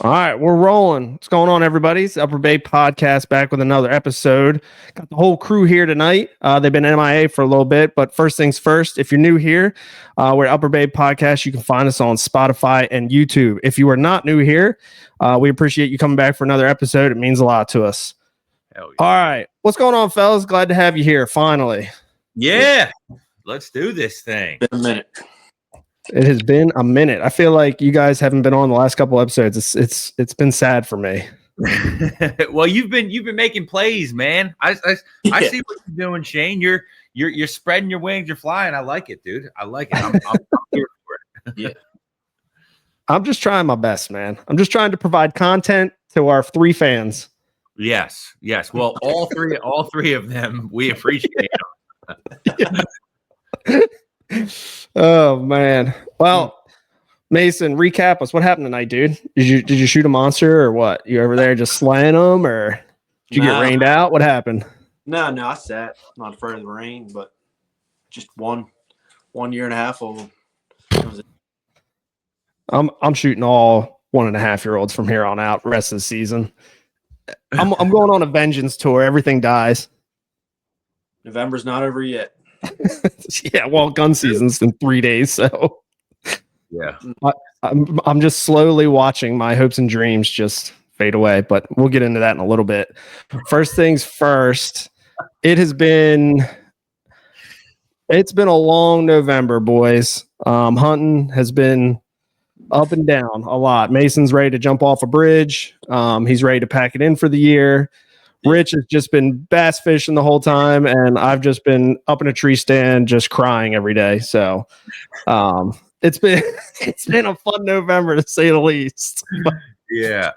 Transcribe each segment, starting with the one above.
All right, we're rolling. What's going on, everybody? It's Upper Bay Podcast back with another episode. Got the whole crew here tonight. They've been MIA for a little bit, but first things first, if you're new here, we're Upper Bay Podcast. You can find us on Spotify and YouTube. If you are not new here, we appreciate you coming back for another episode. It means a lot to us. Hell yeah. All right, what's going on, fellas? Glad to have you here finally. Yeah, let's do this thing. Been a minute. It has been a minute. I feel like you guys haven't been on the last couple episodes. It's been sad for me. Well, you've been making plays, man. I see what you're doing, Shane. You're spreading your wings. You're flying. I like it, dude. I like it. I'm here for it. Yeah. I'm just trying my best, man. I'm just trying to provide content to our three fans. Yes. Well, all three of them, we appreciate them. Oh man. Well, Mason, recap us. What happened tonight, dude? Did you shoot a monster or what? You over there just slaying them, or did you get rained out? What happened? No, I sat. Not afraid of the rain, but just one year and a half old. I'm shooting all 1.5-year-olds from here on out. Rest of the season. I'm going on a vengeance tour. Everything dies. November's not over yet. Yeah, well, gun season's in 3 days, so Yeah. I'm just slowly watching my hopes and dreams just fade away, but we'll get into that in a little bit. First things first, it's been a long November, boys. Hunting has been up and down a lot. Mason's ready to jump off a bridge. He's ready to pack it in for the year. Rich has just been bass fishing the whole time, and I've just been up in a tree stand just crying every day. So it's been a fun November to say the least. Yeah.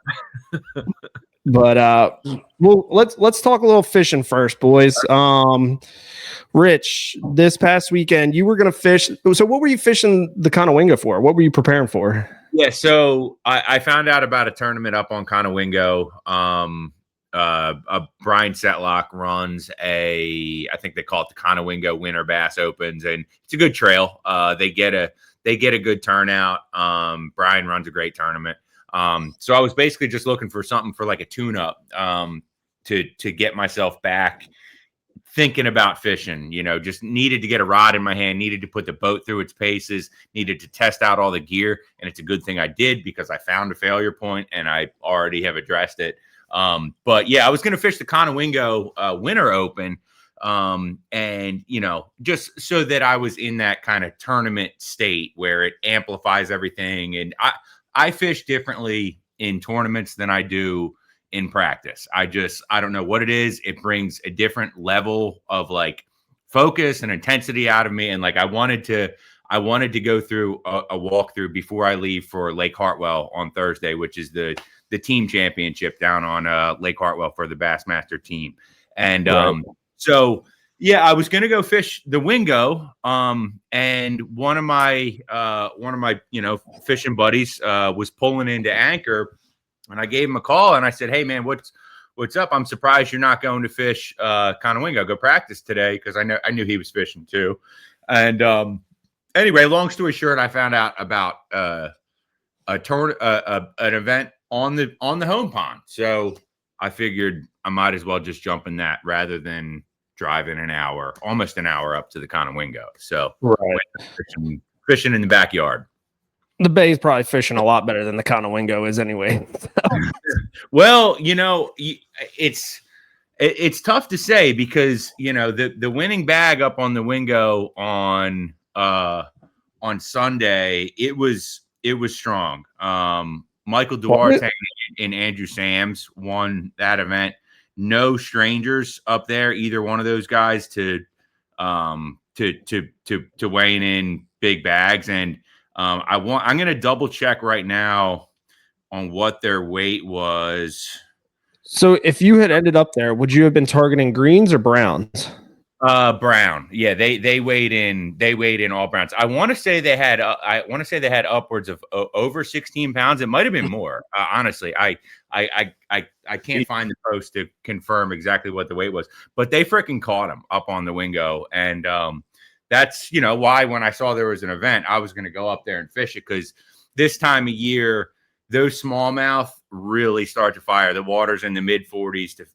But well, let's talk a little fishing first, boys. Rich, this past weekend you were gonna fish. So what were you fishing the Conowingo for? What were you preparing for? Yeah, so I found out about a tournament up on Conowingo. Brian Setlock runs I think they call it the Conowingo Winter Bass Opens, and it's a good trail. They get a good turnout. Brian runs a great tournament. So I was basically just looking for something for like a tune-up to get myself back thinking about fishing. Just needed to get a rod in my hand, needed to put the boat through its paces, needed to test out all the gear, and it's a good thing I did because I found a failure point and I already have addressed it. But yeah, I was going to fish the Conowingo Winter Open, and just so that I was in that kind of tournament state where it amplifies everything. And I fish differently in tournaments than I do in practice. I don't know what it is. It brings a different level of like focus and intensity out of me. And like, I wanted to go through a walkthrough before I leave for Lake Hartwell on Thursday, which is the team championship down on Lake Hartwell for the Bassmaster team. And so yeah, I was going to go fish the Wingo. And one of my fishing buddies was pulling into anchor, and I gave him a call and I said, "Hey man, what's up? I'm surprised you're not going to fish Conowingo. Go practice today," because I knew he was fishing too. And anyway, long story short, I found out about an event on the home pond. So I figured I might as well just jump in that rather than driving almost an hour up to the Conowingo. So fishing in the backyard. The Bay is probably fishing a lot better than the Conowingo is anyway. Well, it's tough to say because the winning bag up on the Wingo on Sunday, it was strong. Michael Duarte and Andrew Sams won that event. No strangers up there, either one of those guys to weighing in big bags. And I'm going to double check right now on what their weight was. So if you had ended up there, would you have been targeting greens or browns? Brown. Yeah, they weighed in all browns. I want to say they had upwards of over 16 pounds. It might have been more. Honestly, I can't find the post to confirm exactly what the weight was, but they freaking caught him up on the Wingo. And that's, why when I saw there was an event, I was going to go up there and fish it, because this time of year, those smallmouth really start to fire. The water's in the mid 40s to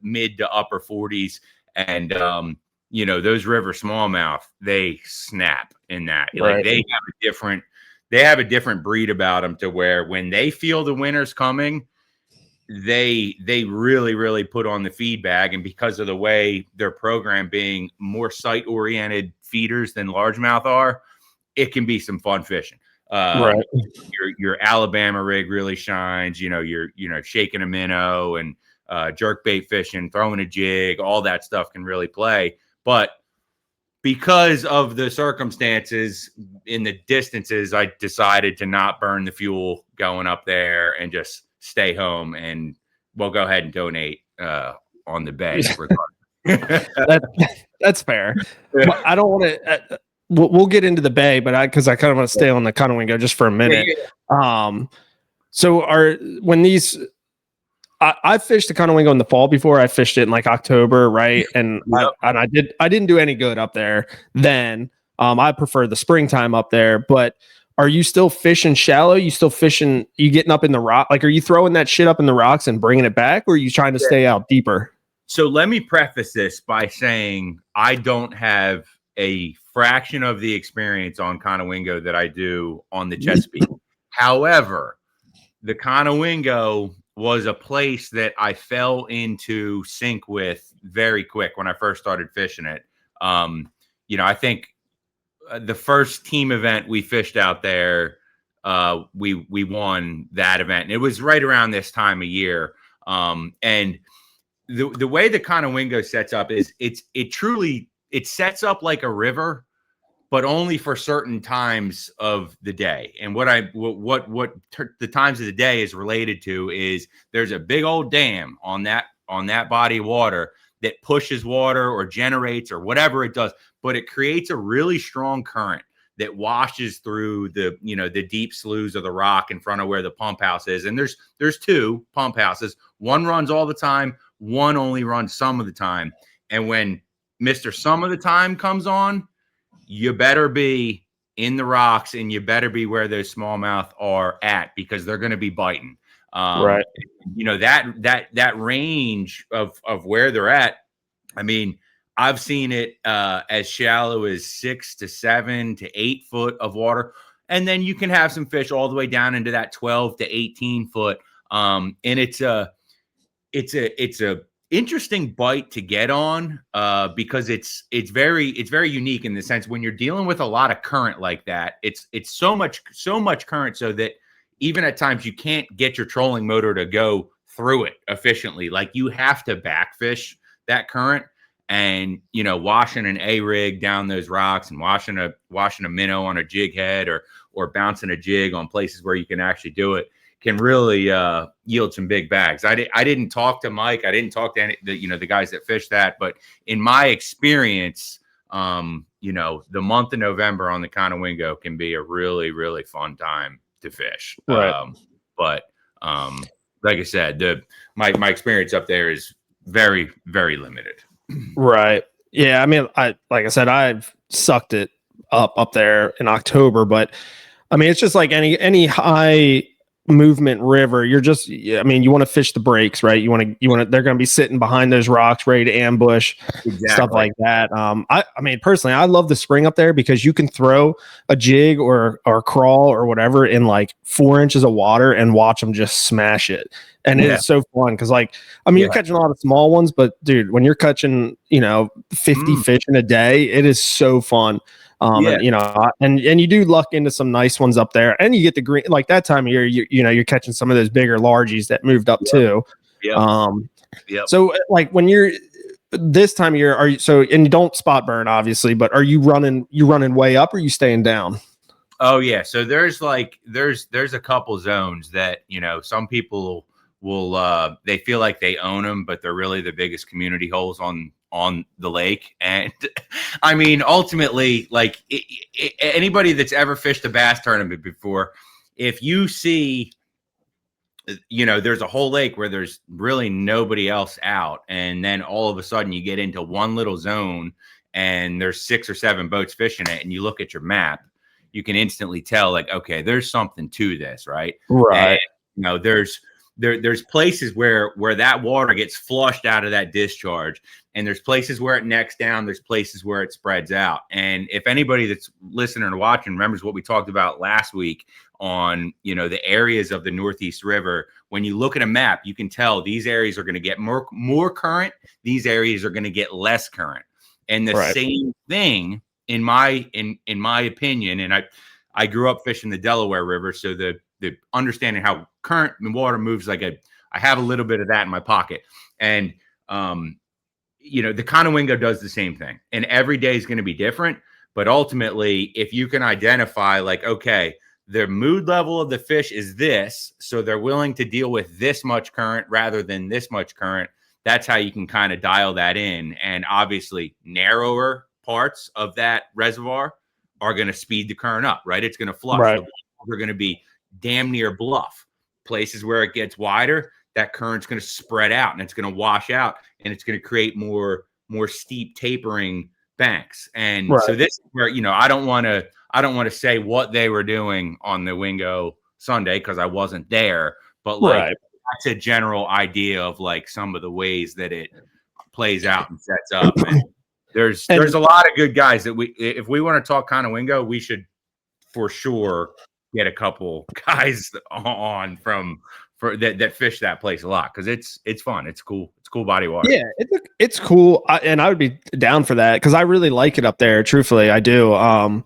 mid to upper 40s, and those river smallmouth, they snap in that. Right. Like they have a different breed about them, to where when they feel the winter's coming, they really, really put on the feed bag. And because of the way their program being more sight oriented feeders than largemouth are, it can be some fun fishing. Right. Your Alabama rig really shines. You're shaking a minnow and jerk bait fishing, throwing a jig, all that stuff can really play. But because of the circumstances in the distances, I decided to not burn the fuel going up there and just stay home, and we'll go ahead and donate on the bay. That's fair. Well, I don't want to. We'll get into the bay, but because I kind of want to stay on the Conowingo just for a minute. So I fished the Conowingo in the fall before. I fished it in like October, right? And I didn't do any good up there then. I prefer the springtime up there, but. Are you still fishing shallow? You still fishing? You getting up in the rock? Like, are you throwing that shit up in the rocks and bringing it back, or are you trying to stay out deeper? So let me preface this by saying I don't have a fraction of the experience on Conowingo that I do on the Chesapeake. However, the Conowingo was a place that I fell into sync with very quick when I first started fishing it. I think the first team event we fished out there, we won that event. And it was right around this time of year. And the way the Conowingo sets up is it sets up like a river, but only for certain times of the day. And what the times of the day is related to is there's a big old dam on that body of water that pushes water or generates or whatever it does, but it creates a really strong current that washes through the deep sloughs of the rock in front of where the pump house is. And there's two pump houses. One runs all the time. One only runs some of the time. And when Mr. Some of the Time comes on, you better be in the rocks and you better be where those smallmouth are at, because they're going to be biting. Right. That range of where they're at. I mean, I've seen it as shallow as 6 to 7 to 8 foot of water. And then you can have some fish all the way down into that 12 to 18 foot. And it's a interesting bite to get on because it's very unique in the sense when you're dealing with a lot of current like that. It's so much current so that even at times you can't get your trolling motor to go through it efficiently. Like, you have to backfish that current, and washing an A rig down those rocks and washing a minnow on a jig head or bouncing a jig on places where you can actually do it can really yield some big bags. I didn't talk to Mike. I didn't talk to any the guys that fish that, but in my experience, the month of November on the Conowingo can be a really, really fun time to fish. Right. But like I said, my experience up there is very, very limited. Right. Yeah. I mean, like I said, I've sucked it up there in October, but I mean, it's just like any high movement river. You want to fish the breaks, right? You want to, they're going to be sitting behind those rocks, ready to ambush, stuff like that. I mean, personally, I love the spring up there because you can throw a jig or crawl or whatever in like 4 inches of water and watch them just smash it. And it is so fun because, you're catching a lot of small ones, but dude, when you're catching, 50 fish in a day, it is so fun. And you do luck into some nice ones up there, and you get the green, like that time of year, you're catching some of those bigger largies that moved up too. So like when you're this time of year, and you don't spot burn obviously, but are you running way up or are you staying down? Oh yeah. So there's a couple zones that, some people will they feel like they own them, but they're really the biggest community holes on the lake. And I mean, ultimately, like anybody that's ever fished a bass tournament before, if you see, there's a whole lake where there's really nobody else out, and then all of a sudden you get into one little zone and there's 6 or 7 boats fishing it, and you look at your map, you can instantly tell, like, okay, there's something to this, right? Right. And, you know, there's places where that water gets flushed out of that discharge, and there's places where it necks down, there's places where it spreads out. And if anybody that's listening or watching remembers what we talked about last week on, you know, the areas of the Northeast River, when you look at a map, you can tell these areas are going to get more current, these areas are going to get less current. And the same thing in my opinion, and I grew up fishing the Delaware River, so the understanding how current and water moves, I have a little bit of that in my pocket. And you know, the Conowingo does the same thing, and every day is going to be different. But ultimately, if you can identify, like, okay, the mood level of the fish is this, so they're willing to deal with this much current rather than this much current, that's how you can kind of dial that in. And obviously, narrower parts of that reservoir are going to speed the current up, right? It's going to flush. Right. They're going to be damn near bluff. Places where it gets wider, that current's going to spread out and it's going to wash out, and it's going to create more steep tapering banks. And so this is where, you know, I don't want to say what they were doing on the Wingo Sunday because I wasn't there, but like that's a general idea of like some of the ways that it plays out and sets up. And there's a lot of good guys that if we want to talk Conowingo, we should for sure get a couple guys on for that fish that place a lot, because it's fun, it's cool body of water. Yeah, it's cool, and I would be down for that because I really like it up there. Truthfully, I do. And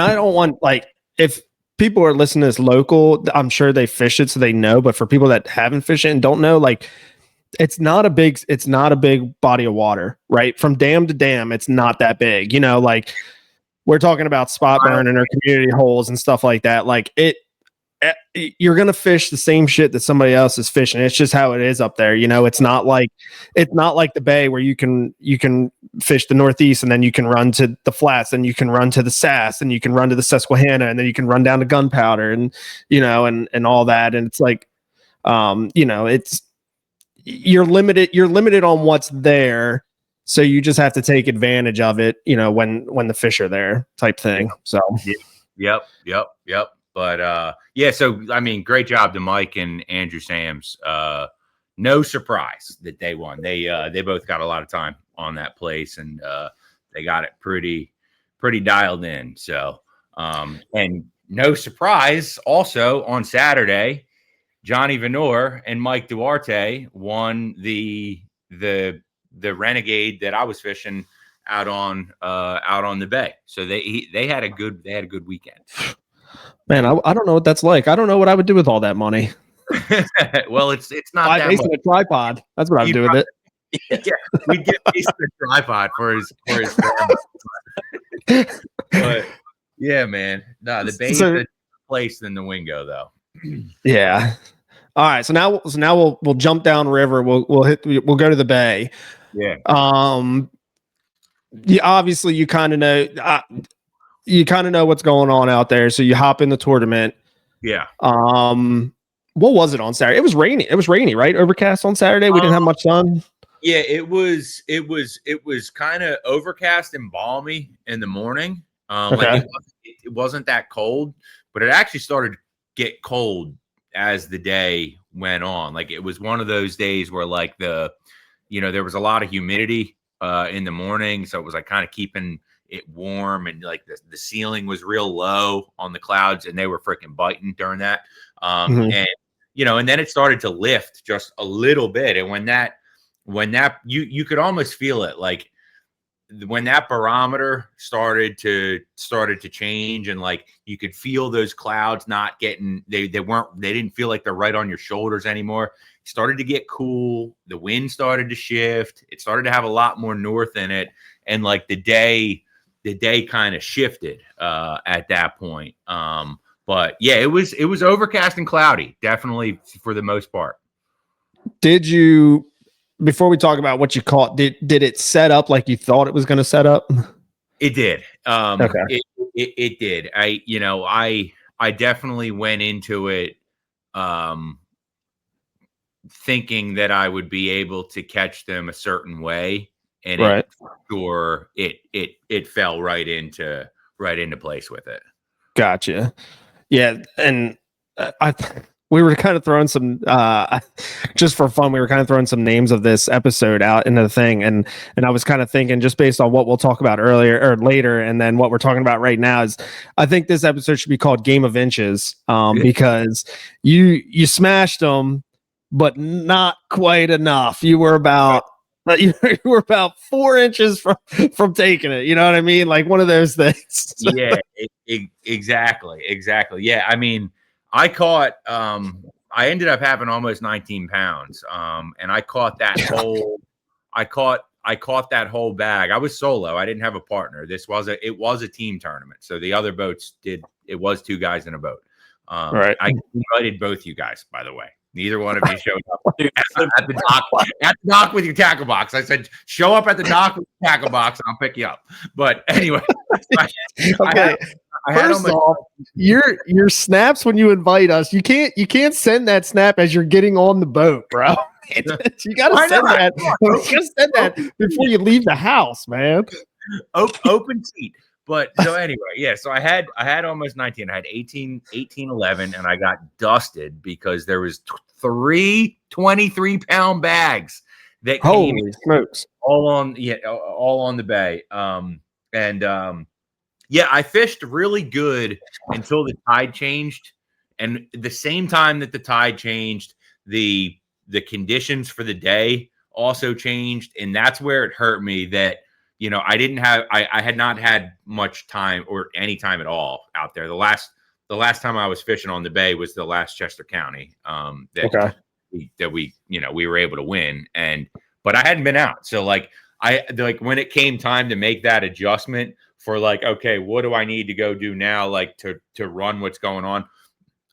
I don't want, like, if people are listening to this local, I'm sure they fish it so they know. But for people that haven't fished it and don't know, like, it's not a big body of water, right? From dam to dam, it's not that big. You know, like, we're talking about spot burning or community holes and stuff like that. Like, you're going to fish the same shit that somebody else is fishing. It's just how it is up there. You know, it's not like the Bay where you can fish the Northeast and then you can run to the flats and you can run to the Sass and you can run to the Susquehanna and then you can run down to Gunpowder and, you know, and all that. And it's like, you know, you're limited on what's there. So you just have to take advantage of it, you know, when the fish are there, type thing. So, yep. But yeah, so I mean, great job to Mike and Andrew Sams. No surprise that they won. They both got a lot of time on that place, and they got it pretty dialed in. So, and no surprise, also on Saturday, Johnny Venor and Mike Duarte won the Renegade that I was fishing out on the Bay. So they had a good weekend. Man, I don't know what that's like. I don't know what I would do with all that money. Well, it's not that much. A tripod. That's what I would do with it. Yeah, we'd get Mason a tripod for his but yeah, man. No, the Bay's a place than the Wingo, though. Yeah. All right. So now we'll jump down river. We'll go to the Bay. Yeah. Obviously you kind of know. You kind of know what's going on out there, so you hop in the tournament. Yeah. What was it on Saturday? It was rainy. It was rainy, right? Overcast on Saturday. We didn't have much sun. Yeah, it was kind of overcast and balmy in the morning. Like it wasn't that cold, but it actually started to get cold as the day went on. Like, it was one of those days where, like, there was a lot of humidity in the morning, so it was like kind of keeping it warm, and like the ceiling was real low on the clouds, and they were freaking biting during that. And you know, and then it started to lift just a little bit, and when that you could almost feel it, like when that barometer started to change, and like you could feel those clouds not getting, they didn't feel like they're right on your shoulders anymore. It started to get cool. The wind started to shift. It started to have a lot more north in it, and like the day kind of shifted at that point. But yeah, it was overcast and cloudy, definitely, for the most part. Did you, before we talk about what you caught, did it set up like you thought it was going to set up? It did. Okay. It did. I definitely went into it thinking that I would be able to catch them a certain way, and it fell right into place with it. Gotcha. Yeah, and we were kind of throwing some just for fun. We were kind of throwing some names of this episode out into the thing, and I was kind of thinking, just based on what we'll talk about earlier or later, and then what we're talking about right now, is I think this episode should be called Game of Inches, because you smashed them, but not quite enough. You were about. You were about 4 inches from taking it. You know what I mean? Like one of those things. Yeah, exactly. Yeah, I mean, I caught. I ended up having almost 19 pounds. And I caught that whole. I caught that whole bag. I was solo. I didn't have a partner. It was a team tournament. So the other boats did. It was 2 guys in a boat. Right. I invited both you guys, by the way. Neither one of you showed up at the dock with your tackle box. I said, show up at the dock with your tackle box and I'll pick you up. But anyway, okay. First off, your snaps when you invite us, you can't send that snap as you're getting on the boat, bro. You gotta send that. You gotta send that before you leave the house, man. Open seat. But so anyway, yeah. So I had almost 19. I had 18, 11, and I got dusted because there was 3 23-pound bags that came smokes all on the bay. Yeah, I fished really good until the tide changed, and the same time that the tide changed, the conditions for the day also changed, and that's where it hurt me that. I had not had much time or any time at all out there. The last time I was fishing on the bay was the last Chester County that we were able to win. But I hadn't been out. So when it came time to make that adjustment for okay, what do I need to go do now? To run what's going on.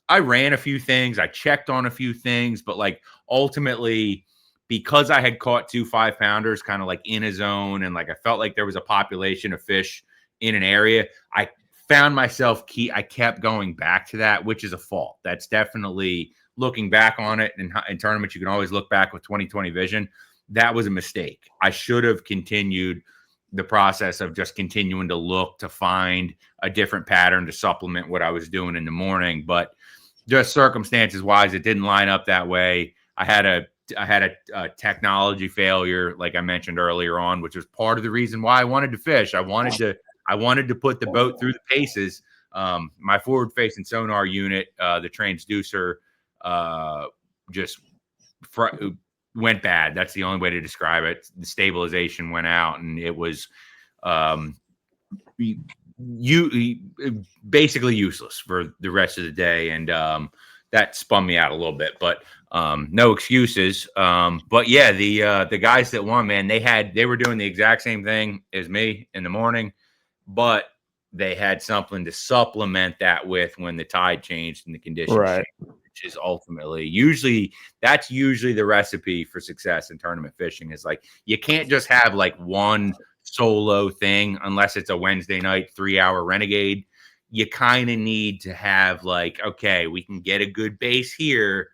I ran a few things. I checked on a few things, but ultimately, because I had caught 2 5-pounders kind of in a zone and I felt like there was a population of fish in an area, I found myself I kept going back to that, which is a fault. That's definitely looking back on it in tournaments. You can always look back with 20/20 vision. That was a mistake. I should have continued the process of just continuing to look to find a different pattern to supplement what I was doing in the morning. But just circumstances wise, it didn't line up that way. I had a technology failure, like I mentioned earlier on, which was part of the reason why I wanted to fish. I wanted to put the boat through the paces. My forward-facing sonar unit, the transducer, just went bad. That's the only way to describe it. The stabilization went out, and it was basically useless for the rest of the day. And that spun me out a little bit, but no excuses. But yeah, the guys that won, man, they were doing the exact same thing as me in the morning, but they had something to supplement that with when the tide changed and the conditions changed, which is that's usually the recipe for success in tournament fishing. Is you can't just have one solo thing unless it's a Wednesday night 3-hour renegade. You kind of need to have okay, we can get a good base here,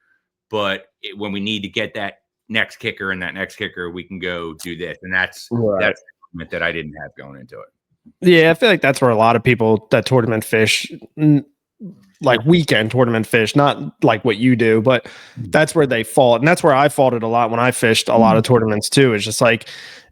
but when we need to get that next kicker and that next kicker, we can go do this. And that's the element that I didn't have going into it. Yeah, I feel like that's where a lot of people that tournament fish, weekend tournament fish, not like what you do, but that's where they fault. And that's where I faulted a lot when I fished a lot of tournaments too. It's just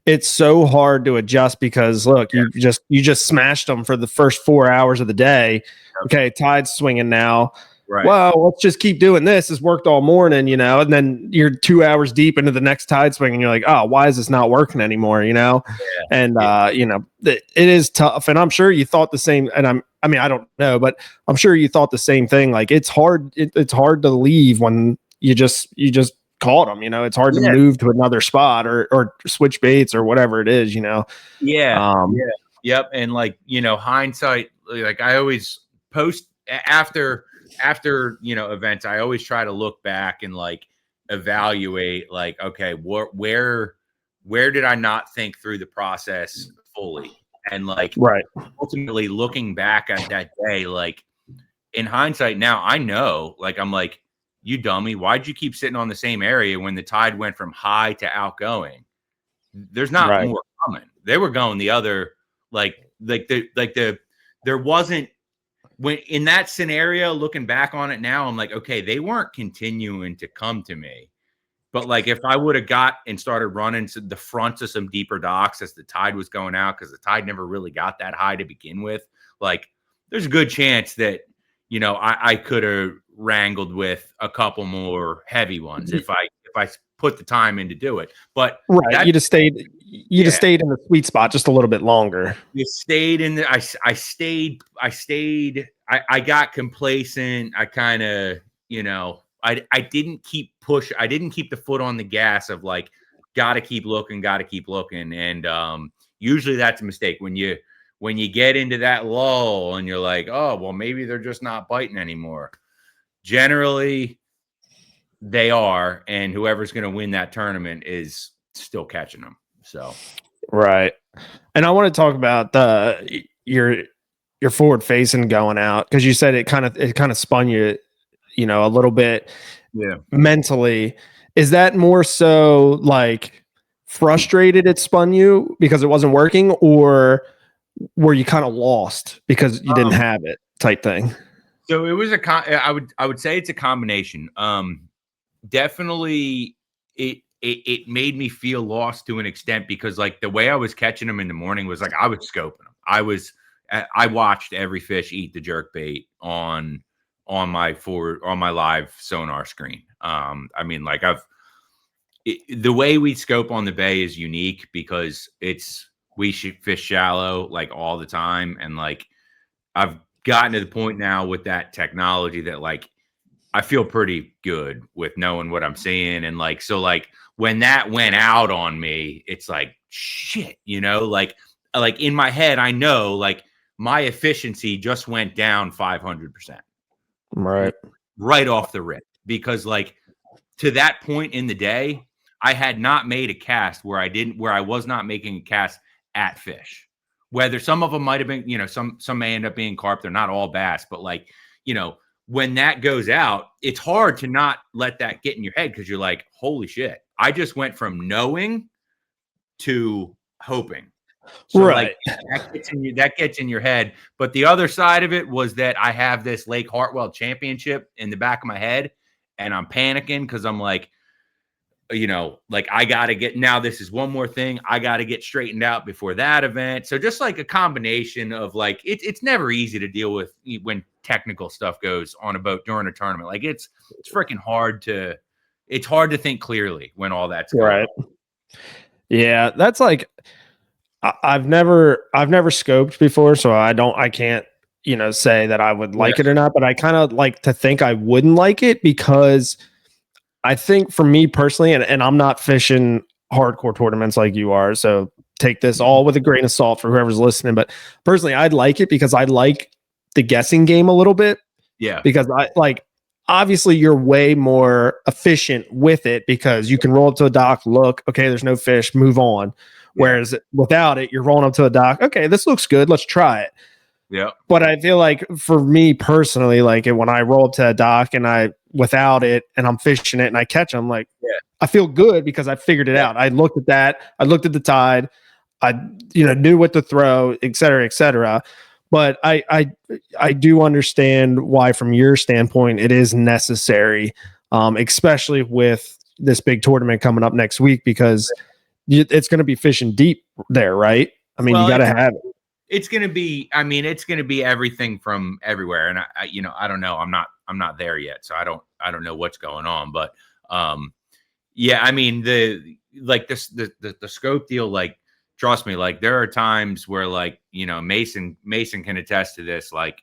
it's so hard to adjust because look, you just smashed them for the first 4 hours of the day. Okay, tide's swinging now. Right. Well, let's just keep doing this. It's worked all morning, and then you're 2 hours deep into the next tide swing and you're like, oh, why is this not working anymore? And it is tough. And I'm sure you thought the same. And I don't know, but I'm sure you thought the same thing. It's hard. It's hard to leave when you just caught them. It's hard to move to another spot or switch baits or whatever it is. Yeah. Yep. And hindsight, I always post after events, I always try to look back and evaluate okay, where did I not think through the process fully? And ultimately looking back at that day, in hindsight now, I know I'm you dummy, why'd you keep sitting on the same area when the tide went from high to outgoing? There's not more coming. They were going the other there wasn't when in that scenario, looking back on it now, I'm like, okay, they weren't continuing to come to me. But like if I would have got and started running to the fronts of some deeper docks as the tide was going out, because the tide never really got that high to begin with, like there's a good chance that, you know, I could have wrangled with a couple more heavy ones if I put the time in to do it. But right, you'd have stayed in the sweet spot just a little bit longer. You stayed in the I got complacent. I kind of, you know, I didn't keep the foot on the gas of like, gotta keep looking. And usually that's a mistake when you get into that lull and you're like, oh, well, maybe they're just not biting anymore. Generally, they are, and whoever's going to win that tournament is still catching them. So, right. And I want to talk about your forward facing going out, because you said it kind of spun you, you know, a little bit, mentally. Is that more so like frustrated it spun you because it wasn't working, or were you kind of lost because you didn't have it type thing? So it was I would say it's a combination. Definitely it made me feel lost to an extent, because like the way I was catching them in the morning was like I was scoping them. I watched every fish eat the jerk bait on my live sonar screen. I mean, like the way we scope on the bay is unique because we shoot fish shallow like all the time, and like I've gotten to the point now with that technology that like I feel pretty good with knowing what I'm seeing. And like, so like when that went out on me, it's like, shit, you know, like in my head, I know like my efficiency just went down 500%. Right off the rip. Because like to that point in the day, I had not made a cast where I was not making a cast at fish. Whether some of them might have been, you know, some may end up being carp. They're not all bass, but like, you know, when that goes out, it's hard to not let that get in your head, because you're like, holy shit, I just went from knowing to hoping. So right. Like that gets in your head. But the other side of it was that I have this Lake Hartwell championship in the back of my head, and I'm panicking because I'm like, you know, like I got to get, now this is one more thing I got to get straightened out before that event. So just like a combination of like, it's never easy to deal with when technical stuff goes on a boat during a tournament. Like it's freaking hard to think clearly when all that's going right on. Yeah, that's like, I've never scoped before, so I can't, you know, say that I would like it or not, but I kind of like to think I wouldn't like it, because I think for me personally, and I'm not fishing hardcore tournaments like you are, so take this all with a grain of salt for whoever's listening, but personally, I'd like it because I like the guessing game a little bit. Yeah. Because I like, obviously you're way more efficient with it because you can roll up to a dock, look, okay, there's no fish, move on. Whereas without it, you're rolling up to a dock, okay, this looks good, let's try it. Yeah. But I feel like for me personally, like when I roll up to a dock and without it and I'm fishing it and I catch them, like I feel good because I figured it out. I looked at that, I looked at the tide, I knew what to throw, et cetera, et cetera. But I do understand why, from your standpoint, it is necessary, especially with this big tournament coming up next week, because it's going to be fishing deep there, right? I mean, you got to have it. It's going to be, I mean, it's going to be everything from everywhere. And I don't know. I'm not there yet. So I don't know what's going on, but, yeah, I mean, the scope deal, like, trust me, like there are times where like, you know, Mason can attest to this. Like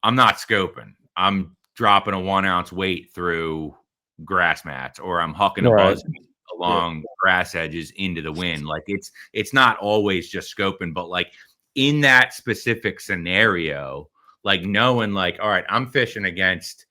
I'm not scoping. I'm dropping a 1 ounce weight through grass mats, or I'm hucking a buzz along grass edges into the wind. Like it's not always just scoping, but like in that specific scenario, like knowing like, all right, I'm fishing against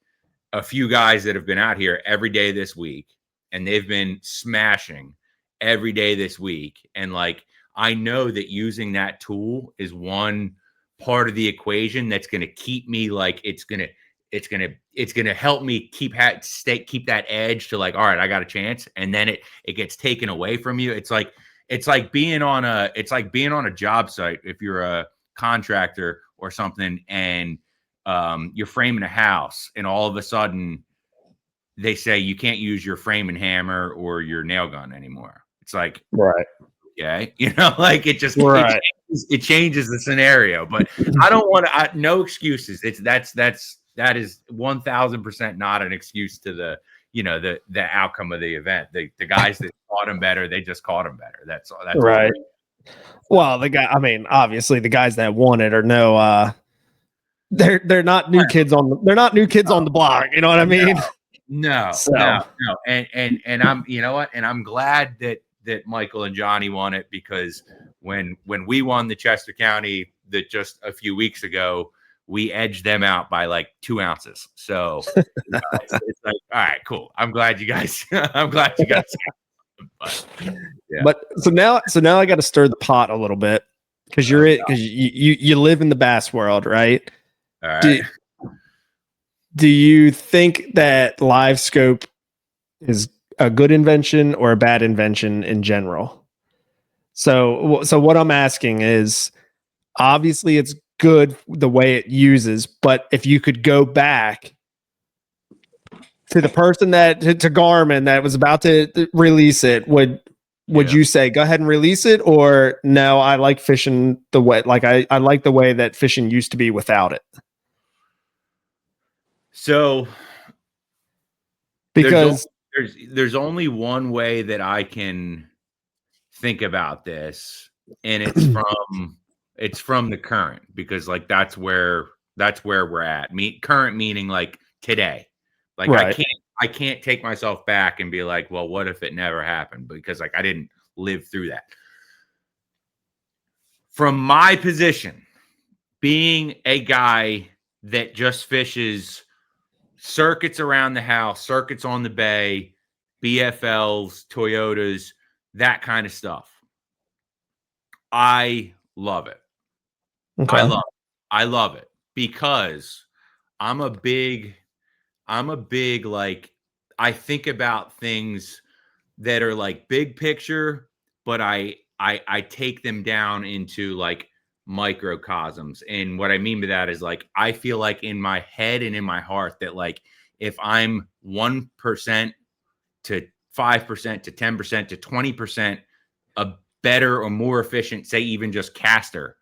a few guys that have been out here every day this week and they've been smashing every day this week. And like, I know that using that tool is one part of the equation that's going to keep me like, it's going to help me keep that edge to like, all right, I got a chance. And then it gets taken away from you. It's like being on a job site. If you're a contractor or something and you're framing a house, and all of a sudden they say you can't use your framing hammer or your nail gun anymore. It's like, Right. okay, like it just Right. it changes the scenario. But I don't want to. No excuses. That is 1,000% not an excuse to the the outcome of the event. The guys that caught him better, they just caught him better. That's right. Well, obviously the guys that won it are they're not new kids on the block. You know what I mean? No. And I'm, and I'm glad that Michael and Johnny won it, because when we won the Chester County that just a few weeks ago, we edged them out by like 2 ounces. So it's like, all right, cool. I'm glad you guys. But so now I got to stir the pot a little bit, because you live in the bass world, right? All right. Do you think that live scope is a good invention or a bad invention in general? So what I'm asking is, obviously it's good the way it uses, but if you could go back to the person to Garmin that was about to release it, would you say go ahead and release it, or no, I like fishing the way, like I like the way that fishing used to be without it? So because there's only one way that I can think about this, and it's from the current, because like that's where we're at. Current meaning like today. Like right. I can't take myself back and be like, well, what if it never happened? Because like I didn't live through that. From my position, being a guy that just fishes circuits around the house, circuits on the bay, BFLs, Toyotas, that kind of stuff, I love it. Okay. I love it because I'm a big like, I think about things that are like big picture, but I take them down into like microcosms. And what I mean by that is like, I feel like in my head and in my heart that like, if I'm 1% to 5% to 10% to 20% a better or more efficient, say even just caster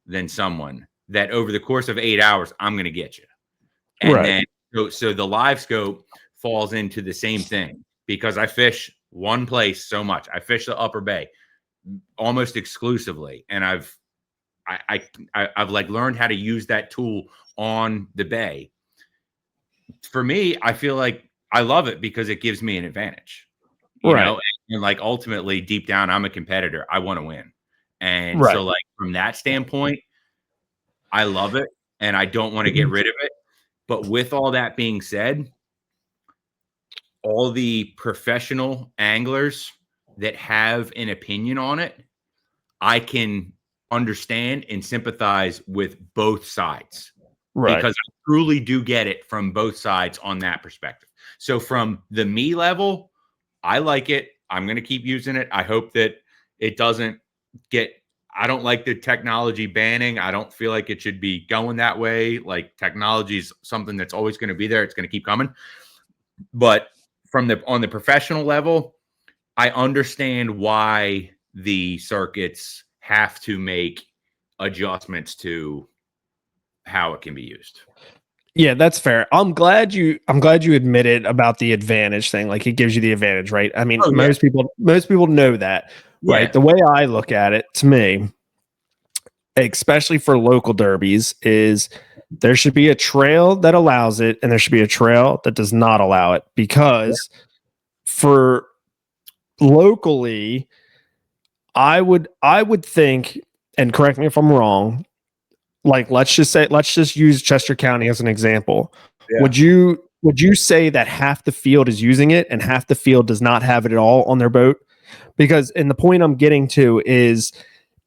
than someone, that over the course of 8 hours, I'm going to get you. And right. Then so the live scope falls into the same thing, because I fish one place so much. I fish the Upper Bay almost exclusively, and I've like learned how to use that tool on the bay. For me, I feel like I love it because it gives me an advantage, you know, and like ultimately deep down, I'm a competitor. I want to win. And so like from that standpoint, I love it and I don't want to get rid of it. But with all that being said, all the professional anglers that have an opinion on it, I can understand and sympathize with both sides. Right. Because I truly do get it from both sides on that perspective. So from the me level, I like it. I'm going to keep using it. I hope that it doesn't I don't like the technology banning. I don't feel like it should be going that way. Like technology is something that's always going to be there. It's going to keep coming. But on the professional level, I understand why the circuits have to make adjustments to how it can be used. Yeah, that's fair. I'm glad you admitted about the advantage thing. Like it gives you the advantage, right? I mean, most people know that, right? The way I look at it, to me, especially for local derbies, is there should be a trail that allows it and there should be a trail that does not allow it, because for locally, I would think, and correct me if I'm wrong, like let's just use Chester County as an example. Yeah. Would you say that half the field is using it and half the field does not have it at all on their boat? Because, and the point I'm getting to is,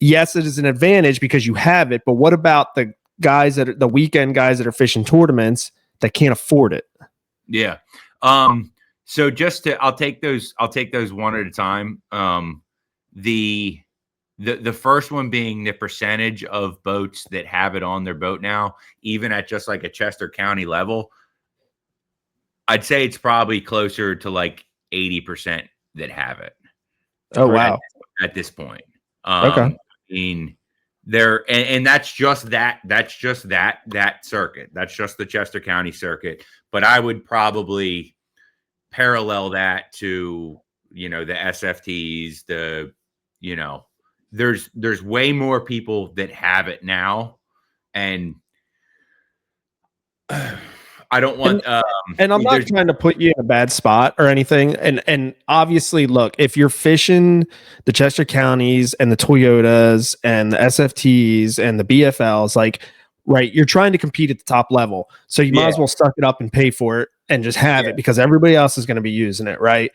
yes, it is an advantage because you have it, but what about the guys the weekend guys that are fishing tournaments that can't afford it? Yeah. So I'll take those one at a time. The The first one being the percentage of boats that have it on their boat now, even at just like a Chester County level, I'd say it's probably closer to like 80% that have it. Oh wow. At this point. Okay. I mean, and that's just that circuit. That's just the Chester County circuit. But I would probably parallel that to, the SFTs, there's way more people that have it now. And I don't want and I'm not trying to put you in a bad spot or anything. And obviously, look, if you're fishing the Chester counties and the Toyotas and the SFTs and the BFLs, like, right, you're trying to compete at the top level. So you might as well suck it up and pay for it and just have it because everybody else is going to be using it, right?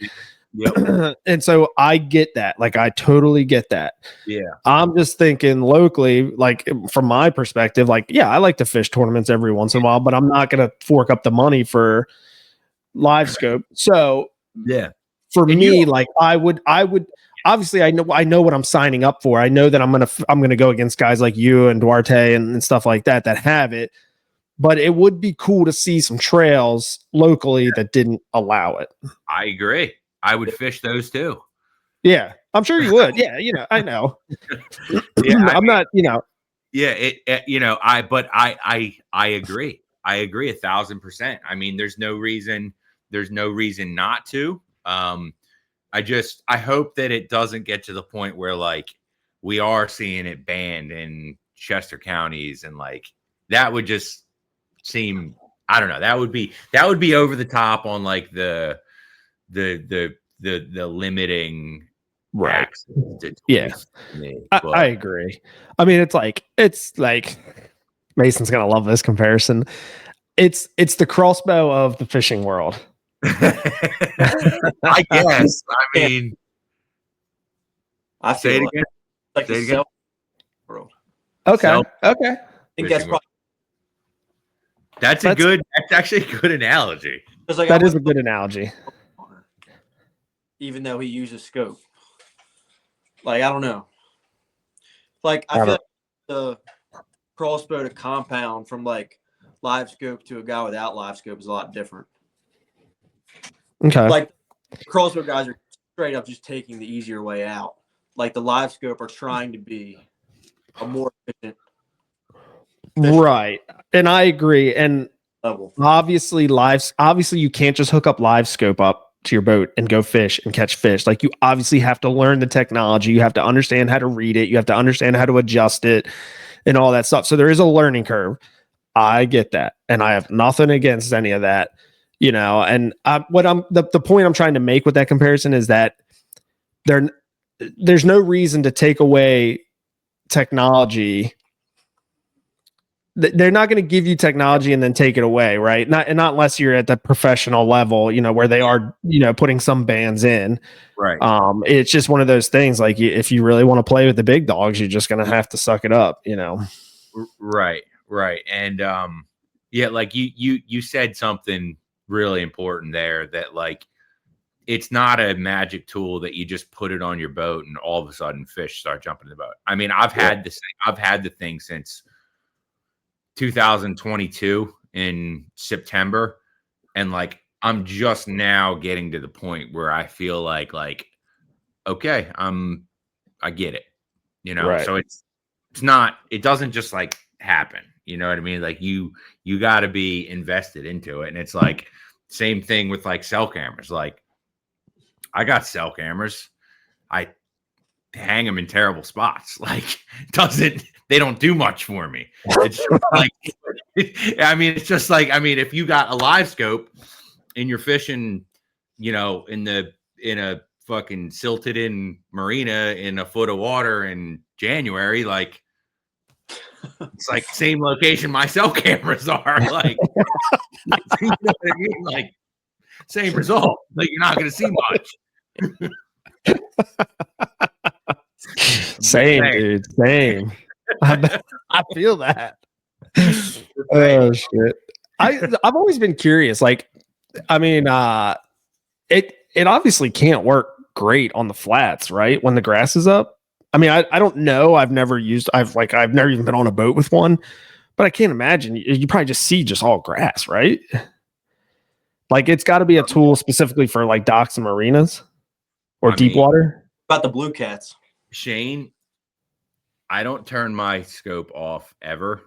Yep. And so I get that. Like, I totally get that. Yeah. I'm just thinking locally, like, from my perspective, like, yeah, I like to fish tournaments every once in a while, but I'm not going to fork up the money for live scope. So yeah, for me, like, I would obviously I know what I'm signing up for. I know that I'm going to go against guys like you and Duarte and stuff like that have it. But it would be cool to see some trails locally that didn't allow it. I agree. I would fish those too. Yeah, I'm sure you would. Yeah, I know. I'm not, Yeah, I agree. I agree 1,000%. I mean, there's no reason not to. I hope that it doesn't get to the point where like we are seeing it banned in Chester counties, and like that would just seem, I don't know, that would be over the top on like the limiting, right? Yeah, I agree. I mean, it's like Mason's gonna love this comparison. It's the crossbow of the fishing world. I guess. I mean, I say it again. Like the self world. Okay. Okay. I think that's probably. That's actually a good analogy. Like, that is a good analogy. Even though he uses scope. Like, I don't know. Like, I feel like the crossbow to compound from like live scope to a guy without live scope is a lot different. Okay. Like, crossbow guys are straight up just taking the easier way out. Like, the live scope are trying to be a more efficient. Right. And I agree. And level. Obviously you can't just hook up live scope up to your boat and go fish and catch fish. Like, you obviously have to learn the technology. You have to understand how to read it. You have to understand how to adjust it and all that stuff. So there is a learning curve. I get that. And I have nothing against any of that, and the point I'm trying to make with that comparison is that there's no reason to take away technology. They're not going to give you technology and then take it away, right? Not unless you're at the professional level, where they are, putting some bands in. Right. It's just one of those things. Like, if you really want to play with the big dogs, you're just going to have to suck it up, Right. And like you said something really important there, that like it's not a magic tool that you just put it on your boat and all of a sudden fish start jumping in the boat. I mean, I've had the thing since 2022 in September, and like I'm just now getting to the point where I feel like okay, I get it, Right. So it doesn't just like happen, you know what I mean? Like you got to be invested into it. And it's like same thing with like cell cameras. Like, I got cell cameras, I hang them in terrible spots. Like, they don't do much for me. It's just like, it's just like, if you got a live scope and you're fishing, in a fucking silted in marina in a foot of water in January, like, it's like same location my cell cameras are. Like, you know what I mean? Like, same result. Like, you're not going to see much. Same, dude. Same. I feel that. Oh shit! I've always been curious. Like, it obviously can't work great on the flats, right? When the grass is up. I mean, I don't know. I've never even been on a boat with one, but I can't imagine. You probably just see just all grass, right? Like it's got to be a tool specifically for like docks and marinas or deep water. About the blue cats. Shane, I don't turn my scope off ever.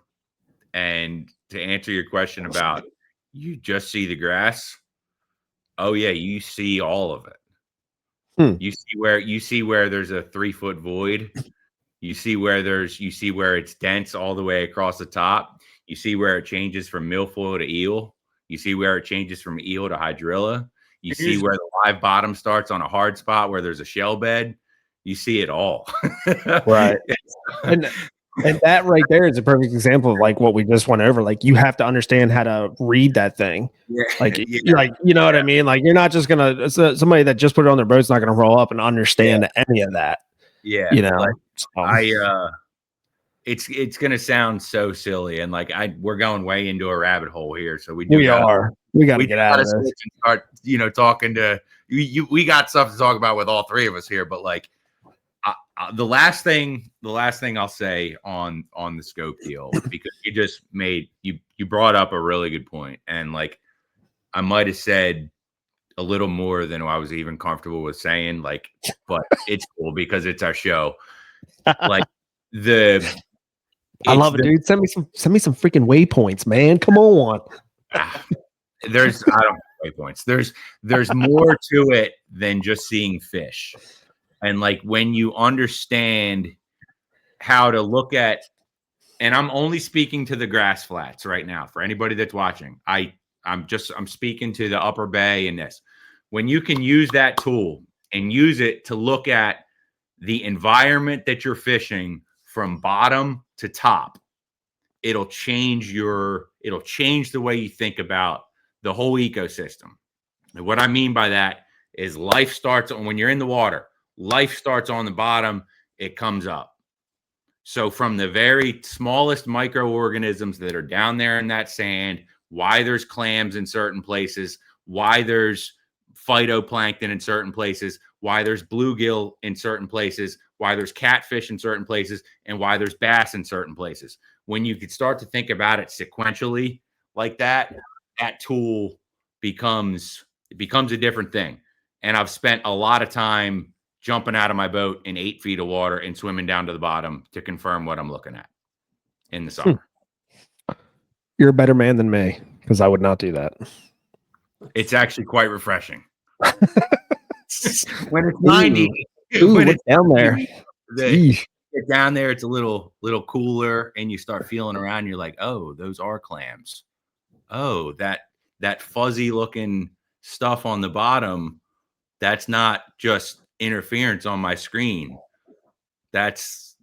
And to answer your question about you just see the grass. Oh yeah, you see all of it. You see where there's a 3-foot void. You see where it's dense all the way across the top. You see where it changes from milfoil to eel. You see where it changes from eel to hydrilla. You see where the live bottom starts on a hard spot where there's a shell bed. You see it all. Right. And that right there is a perfect example of like what we just went over. Like you have to understand how to read that thing. Yeah. Like, you know what I mean? Like you're not just gonna somebody that just put it on their boat's not gonna roll up and understand any of that. Yeah. You know, it's gonna sound so silly, and like we're going way into a rabbit hole here. So we gotta get out of this and start, talking to you. We got stuff to talk about with all three of us here, but like the last thing I'll say on the scope deal, because you brought up a really good point, and like I might have said a little more than I was even comfortable with saying, like, but it's cool because it's our show. Like I love it, dude. Send me some freaking waypoints, man. Come on. I don't have waypoints. There's more to it than just seeing fish. And like when you understand how to look at, and I'm only speaking to the grass flats right now for anybody that's watching. I'm speaking to the upper bay and this. When you can use that tool and use it to look at the environment that you're fishing from bottom to top, it'll change the way you think about the whole ecosystem. And what I mean by that is life starts when you're in the water. Life starts on the bottom, it comes up. So from the very smallest microorganisms that are down there in that sand, why there's clams in certain places, why there's phytoplankton in certain places, why there's bluegill in certain places, why there's catfish in certain places, and why there's bass in certain places. When you could start to think about it sequentially like that, that tool becomes a different thing. And I've spent a lot of time jumping out of my boat in 8 feet of water and swimming down to the bottom to confirm what I'm looking at in the summer. You're a better man than me, because I would not do that. It's actually quite refreshing. When it's 90, when it's down there, get down there, it's a little cooler, and you start feeling around. You're like, oh, those are clams. Oh, that fuzzy looking stuff on the bottom, that's not just interference on my screen. That's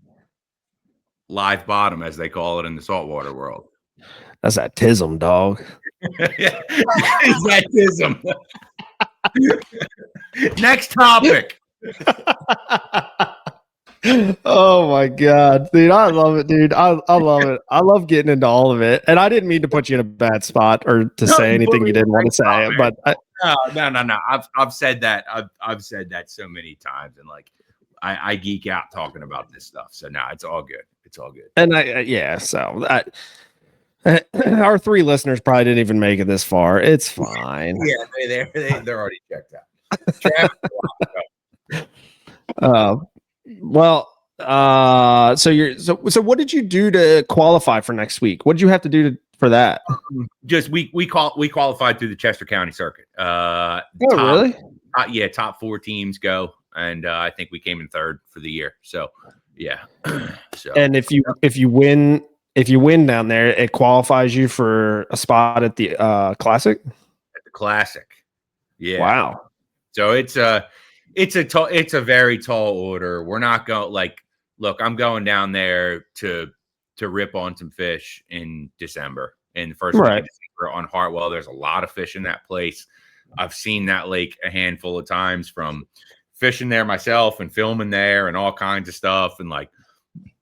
live bottom, as they call it in the saltwater world. That's that tism, dog. Is that tism? Next topic. Oh my god, dude, I love it, dude. I love it. I love getting into all of it, and I didn't mean to put you in a bad spot or to say anything you didn't want to say. But no. I've said that. I've said that so many times, and like I geek out talking about this stuff. So now it's all good. It's all good. And our 3 listeners probably didn't even make it this far. It's fine. Yeah, they're already checked out. So what did you do to qualify for next week? What did you have to do for that? Just we qualified through the Chester County circuit. Really? Yeah, top 4 teams go, and I think we came in 3rd for the year. So yeah. And if you win down there, it qualifies you for a spot at the Classic. At the Classic. Yeah. Wow. So it's a very tall order. We're not going look, I'm going down there to rip on some fish in December, in the first week of December on Hartwell. There's a lot of fish in that place. I've seen that lake a handful of times from fishing there myself and filming there and all kinds of stuff. And like,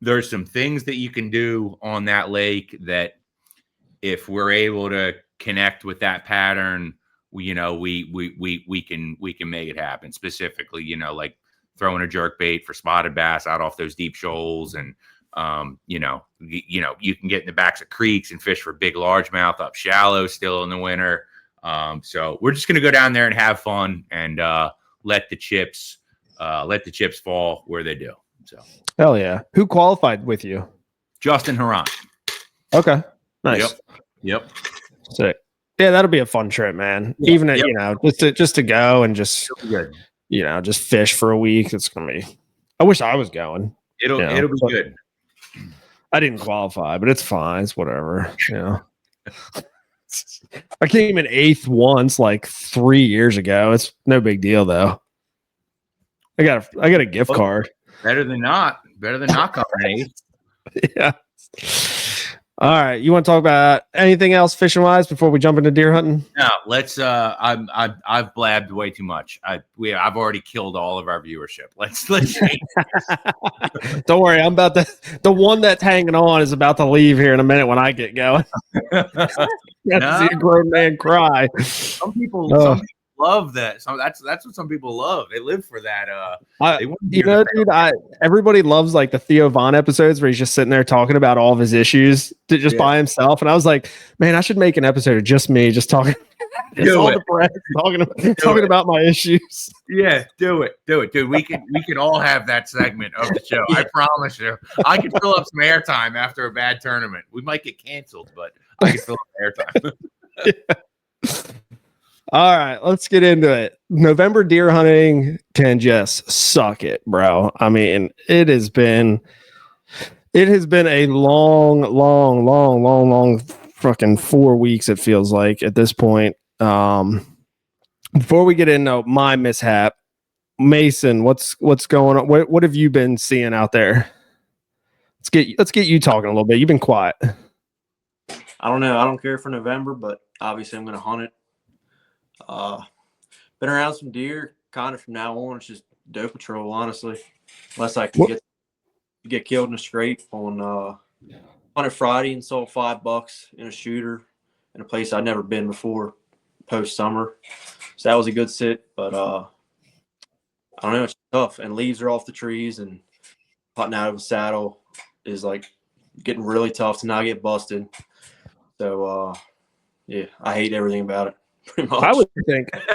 there's some things that you can do on that lake that if we're able to connect with that pattern, we can make it happen. Specifically, like throwing a jerk bait for spotted bass out off those deep shoals. And, you can get in the backs of creeks and fish for big largemouth up shallow still in the winter. So we're just going to go down there and have fun and let the chips fall where they do. So hell yeah. Who qualified with you? Justin Haran. Okay. Nice. Yep. Sick. Yeah, that'll be a fun trip, man. Yeah, Even yep. just to go and just Good. just fish for a week. It's gonna be. I wish I was going. It'll be good. I didn't qualify, but it's fine. It's whatever. I came in 8th once, like 3 years ago. It's no big deal though. I got a gift card. Better than not coming 8th. Yeah. All right. You want to talk about anything else fishing wise before we jump into deer hunting? No, let's. I've blabbed way too much. I've already killed all of our viewership. Let's. Don't worry. I'm about to. The one that's hanging on is about to leave here in a minute when I get going. See a grown man cry. Some people love that. So that's what some people love. They live for that. Dude, everybody loves like the Theo Von episodes where he's just sitting there talking about all of his issues by himself. And I was like, man, I should make an episode of just me, just talking, talking about my issues. Yeah, do it, dude. We could all have that segment of the show. I promise you. I could fill up some airtime after a bad tournament. We might get canceled, but I can fill up airtime. Yeah. All right, let's get into it. November deer hunting can just suck it, bro. I mean, it has been a long fucking 4 weeks, it feels like at this point. Before we get into my mishap, Mason, what's going on? What have you been seeing out there? Let's get you talking a little bit. You've been quiet. I don't know. I don't care for November, but obviously I'm going to hunt it. Been around some deer kind of from now on. It's just doe patrol, honestly, unless I can get killed in a scrape on a Friday and sold $5 in a shooter in a place I'd never been before post summer. So that was a good sit, but I don't know, it's tough and leaves are off the trees and hunting out of a saddle is like getting really tough to not get busted. So yeah, I hate everything about it. I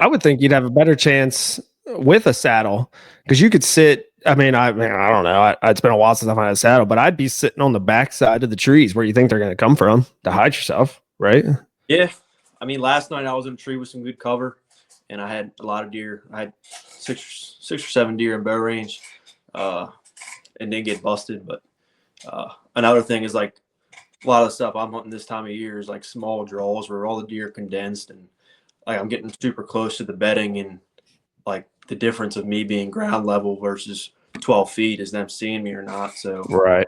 would think you'd have a better chance with a saddle because you could sit. I mean, I don't know. It's been a while since I've had a saddle, but I'd be sitting on the backside of the trees where you think they're going to come from to hide yourself, right? Yeah. I mean, last night I was in a tree with some good cover, and I had a lot of deer. I had six or seven deer in bow range, and didn't get busted. But another thing is like a lot of the stuff I'm hunting this time of year is like small draws where all the deer are condensed and like I'm getting super close to the bedding and like the difference of me being ground level versus 12 feet is them seeing me or not. So right.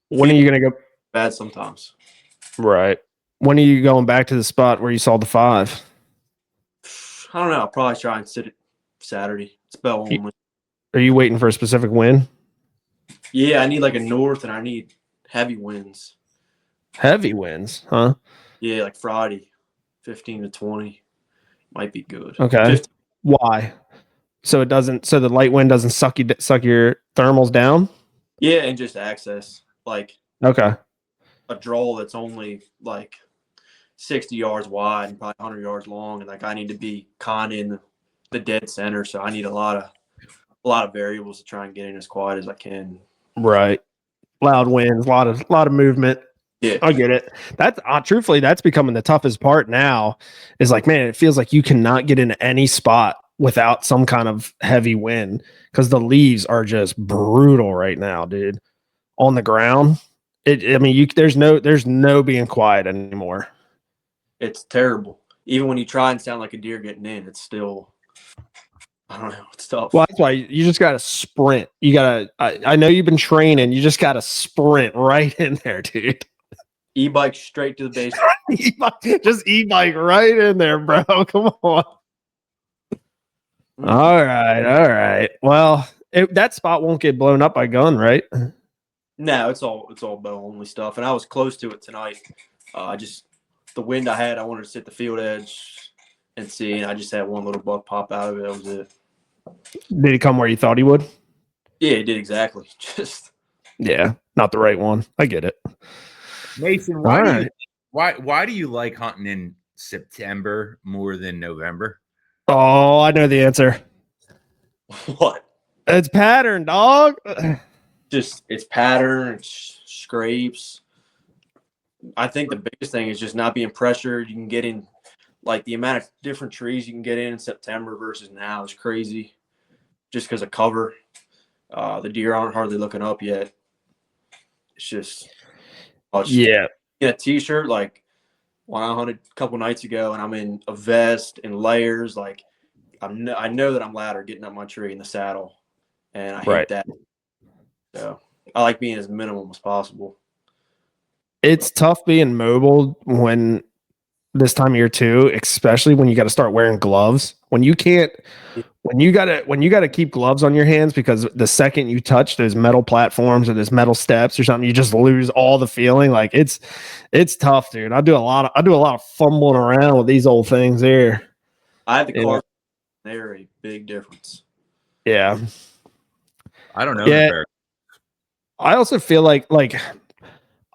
When are you going to go? Bad sometimes. Right. When are you going back to the spot where you saw the 5? I don't know. I'll probably try and sit it Saturday. It's bell only. Are you waiting for a specific wind? Yeah, I need like a north and I need heavy winds. Heavy winds, huh? Yeah, like Friday, 15 to 20 might be good. Okay. 15. Why? So the light wind doesn't suck your thermals down? Yeah, and just access. Like okay. A draw that's only like 60 yards wide and probably 100 yards long, and like I need to be kind in the dead center, so I need a lot of variables to try and get in as quiet as I can. Right. Loud winds, a lot of movement. Yeah, I get it. That's truthfully, that's becoming the toughest part now. Is like, man, it feels like you cannot get into any spot without some kind of heavy wind because the leaves are just brutal right now, dude. On the ground, there's no being quiet anymore. It's terrible. Even when you try and sound like a deer getting in, it's still, I don't know, it's tough. Well, that's why you just got to sprint. You got to, I know you've been training. You just got to sprint right in there, dude. E-bike straight to the base. Just e-bike right in there, bro. Come on. All right. Well, that spot won't get blown up by gun, right? No, it's all bow only stuff. And I was close to it tonight. The wind I had, I wanted to sit the field edge and see, and I just had one little buck pop out of it. That was it. Did he come where you thought he would? Yeah, he did exactly. Just Yeah, not the right one. I get it. Mason, why do you like hunting in September more than November? Oh, I know the answer. what? It's pattern, dog. Just it's pattern, it's scrapes. I think the biggest thing is just not being pressured. You can get in, like the amount of different trees you can get in September versus now is crazy. Just because of cover, the deer aren't hardly looking up yet. It's just, Yeah. in a t-shirt like when I hunted a couple nights ago, and I'm in a vest and layers. Like I know that I'm louder getting up my tree in the saddle, and I hate that. So I like being as minimum as possible. It's tough being mobile when this time of year too, especially when you got to start wearing gloves. When you gotta keep gloves on your hands, because the second you touch those metal platforms or those metal steps or something, you just lose all the feeling. Like it's tough, dude. I do a lot of fumbling around with these old things here. I have the car. They're a big difference. Yeah. I don't know. Yeah. I also feel like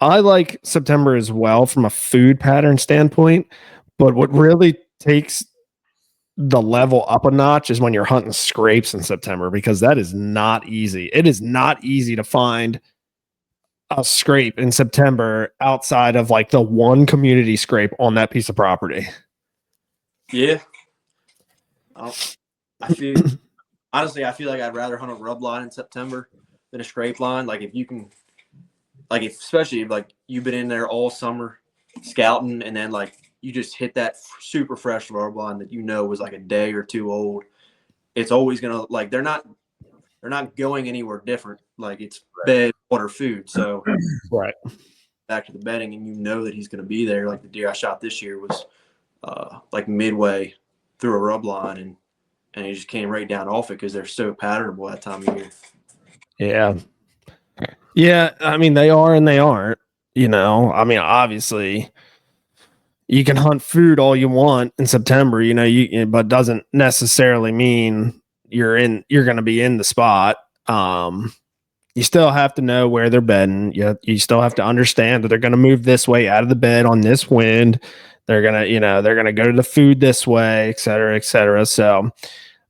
I like September as well from a food pattern standpoint, but what really takes the level up a notch is when you're hunting scrapes in September, because that is not easy. It is not easy to find a scrape in September outside of like the one community scrape on that piece of property. Yeah. I feel honestly, I feel like I'd rather hunt a rub line in September than a scrape line. Like if you can, like especially if like you've been in there all summer scouting, and then like you just hit that super fresh rub line that was like a day or two old. It's always gonna, like, they're not going anywhere different. Like it's bed, water, food. So right back to the bedding, and that he's gonna be there. Like the deer I shot this year was like midway through a rub line, and he just came right down off it because they're so patternable that time of year. Yeah, I mean they are and they aren't. I mean obviously you can hunt food all you want in September, but doesn't necessarily mean you're going to be in the spot. You still have to know where they're bedding. You still have to understand that they're going to move this way out of the bed on this wind. They're going to go to the food this way, et cetera, et cetera. So,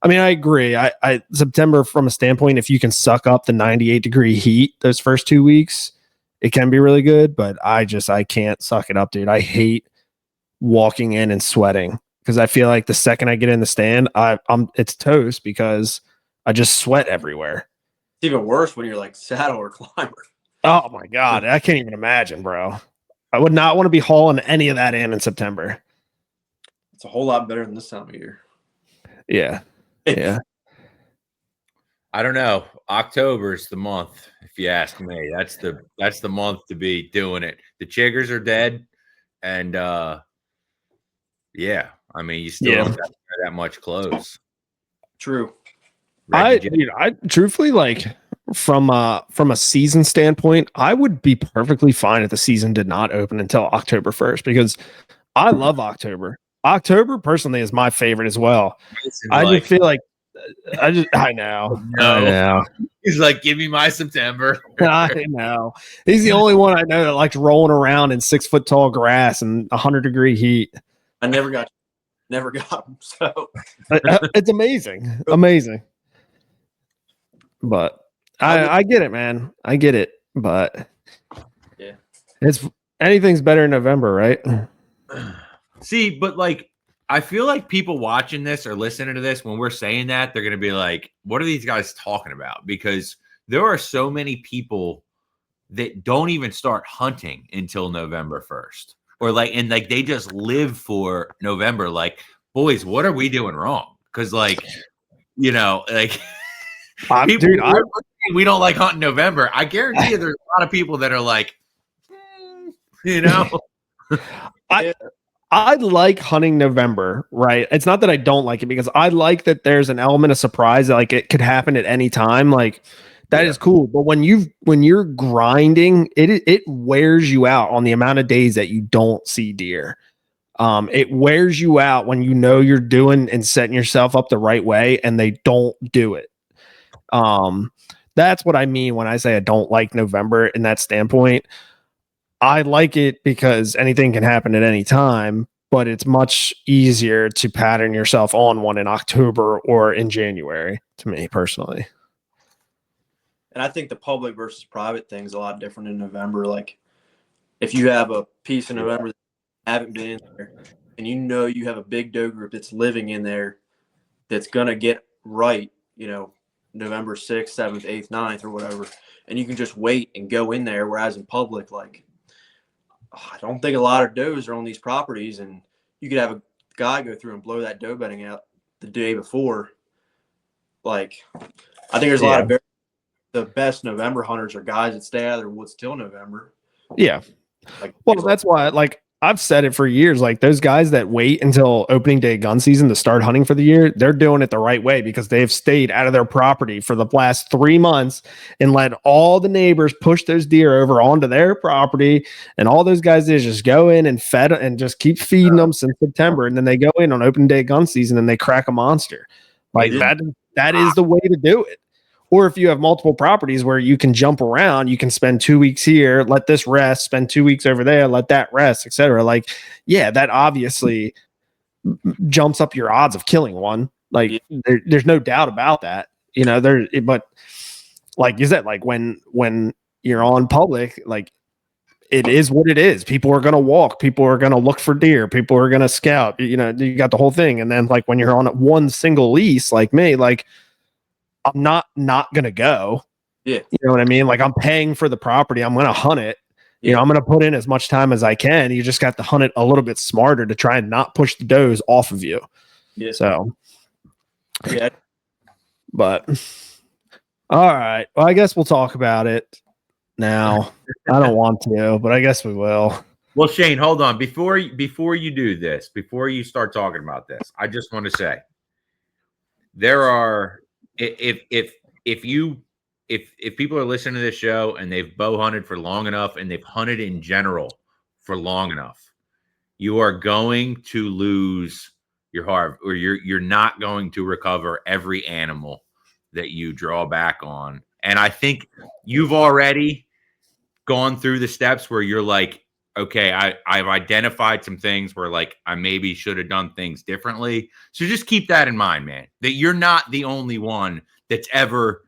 I mean, I agree. I September from a standpoint, if you can suck up the 98-degree heat those first 2 weeks, it can be really good, but I can't suck it up, dude. I hate walking in and sweating, because I feel like the second I get in the stand, it's toast, because I just sweat everywhere. It's even worse when you're like saddle or climber. Oh my God. I can't even imagine, bro. I would not want to be hauling any of that in September. It's a whole lot better than this time of year. Yeah. Yeah. I don't know. October is the month, if you ask me. That's the month to be doing it. The chiggers are dead, and yeah, I mean you still don't have to wear that much clothes. True. I truthfully, like, from a season standpoint, I would be perfectly fine if the season did not open until October 1st, because I love October. October personally is my favorite as well. Just feel like I know. He's like, give me my September. I know. He's the only one I know that likes rolling around in 6 foot tall grass and 100-degree heat. I never got him. So it's amazing. But I get it, man. I get it. But yeah, anything's better in November, right? See, but like, I feel like people watching this or listening to this, when we're saying that, they're going to be like, what are these guys talking about? Because there are so many people that don't even start hunting until November 1st. Or they just live for November. Like, boys, what are we doing wrong? Because we don't like hunting November. I guarantee you there's a lot of people that are like, I like hunting November, right? It's not that I don't like it, because I like that there's an element of surprise, like it could happen at any time. Like that is cool. But when you're grinding, it wears you out on the amount of days that you don't see deer. It wears you out when you know you're doing and setting yourself up the right way, and they don't do it. That's what I mean when I say I don't like November in that standpoint. I like it because anything can happen at any time, but it's much easier to pattern yourself on one in October or in January, to me personally. And I think the public versus private thing is a lot different in November. Like, if you have a piece in November that haven't been in there, and you know you have a big doe group that's living in there that's going to get right, November 6th, 7th, 8th, 9th, or whatever, and you can just wait and go in there. Whereas in public, like, I don't think a lot of does are on these properties, and you could have a guy go through and blow that doe bedding out the day before. Like, I think there's a lot of the best November hunters are guys that stay out of their woods till November. Yeah. Like, well, that's why, like, I've said it for years, like those guys that wait until opening day gun season to start hunting for the year, they're doing it the right way because they've stayed out of their property for the last 3 months and let all the neighbors push those deer over onto their property. And all those guys did is just go in and fed and just keep feeding them since September. And then they go in on opening day gun season and they crack a monster. Like that is the way to do it. Or if you have multiple properties where you can jump around, you can spend 2 weeks here, let this rest, spend 2 weeks over there, let that rest, etc. Like, yeah, that obviously jumps up your odds of killing one. Like, there's no doubt about that. But like you said, like when you're on public, like it is what it is. People are gonna walk, people are gonna look for deer, people are gonna scout. You got the whole thing. And then like when you're on one single lease, like me, like I'm not going to go. Yeah. You know what I mean? Like I'm paying for the property. I'm going to hunt it. I'm going to put in as much time as I can. You just got to hunt it a little bit smarter to try and not push the does off of you. Yeah. So, yeah. But, all right. Well, I guess we'll talk about it now. I don't want to, but I guess we will. Well, Shane, hold on. Before you do this, before you start talking about this, I just want to say there are, if people are listening to this show and they've bow hunted for long enough and they've hunted in general for long enough, you are going to lose your heart, or you're not going to recover every animal that you draw back on. And I think you've already gone through the steps where you're like, okay, I've identified some things where like I maybe should have done things differently. So just keep that in mind, man, that you're not the only one that's ever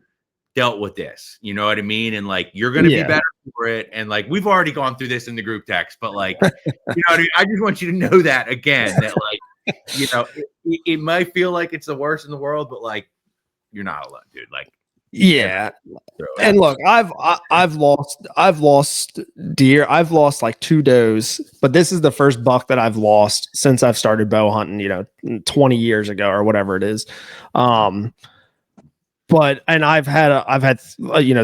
dealt with this. You know what I mean? And like, you're going to be better for it. And like, we've already gone through this in the group text, but like, you know what I mean? I just want you to know that again, that like, it might feel like it's the worst in the world, but like, you're not alone, dude. Like, yeah. And look, I've lost deer. I've lost like 2 does, but this is the first buck that I've lost since I've started bow hunting, 20 years ago or whatever it is. But I've had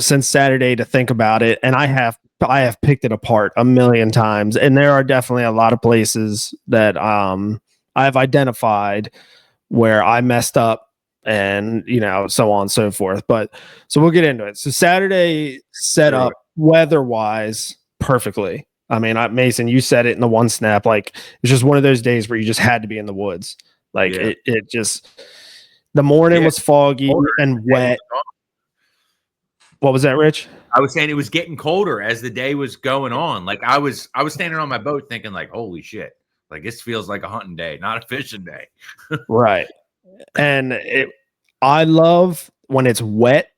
since Saturday to think about it, and I have picked it apart a million times, and there are definitely a lot of places that I've identified where I messed up, and so on and so forth. But so we'll get into it. So Saturday set up weather-wise perfectly. I mean, Mason, you said it in the one snap. Like, it was just one of those days where you just had to be in the woods. Like it just. The morning was foggy and wet. What was that, Rich? I was saying it was getting colder as the day was going on. Like I was standing on my boat thinking like, holy shit, like this feels like a hunting day, not a fishing day. Right. And I love when it's wet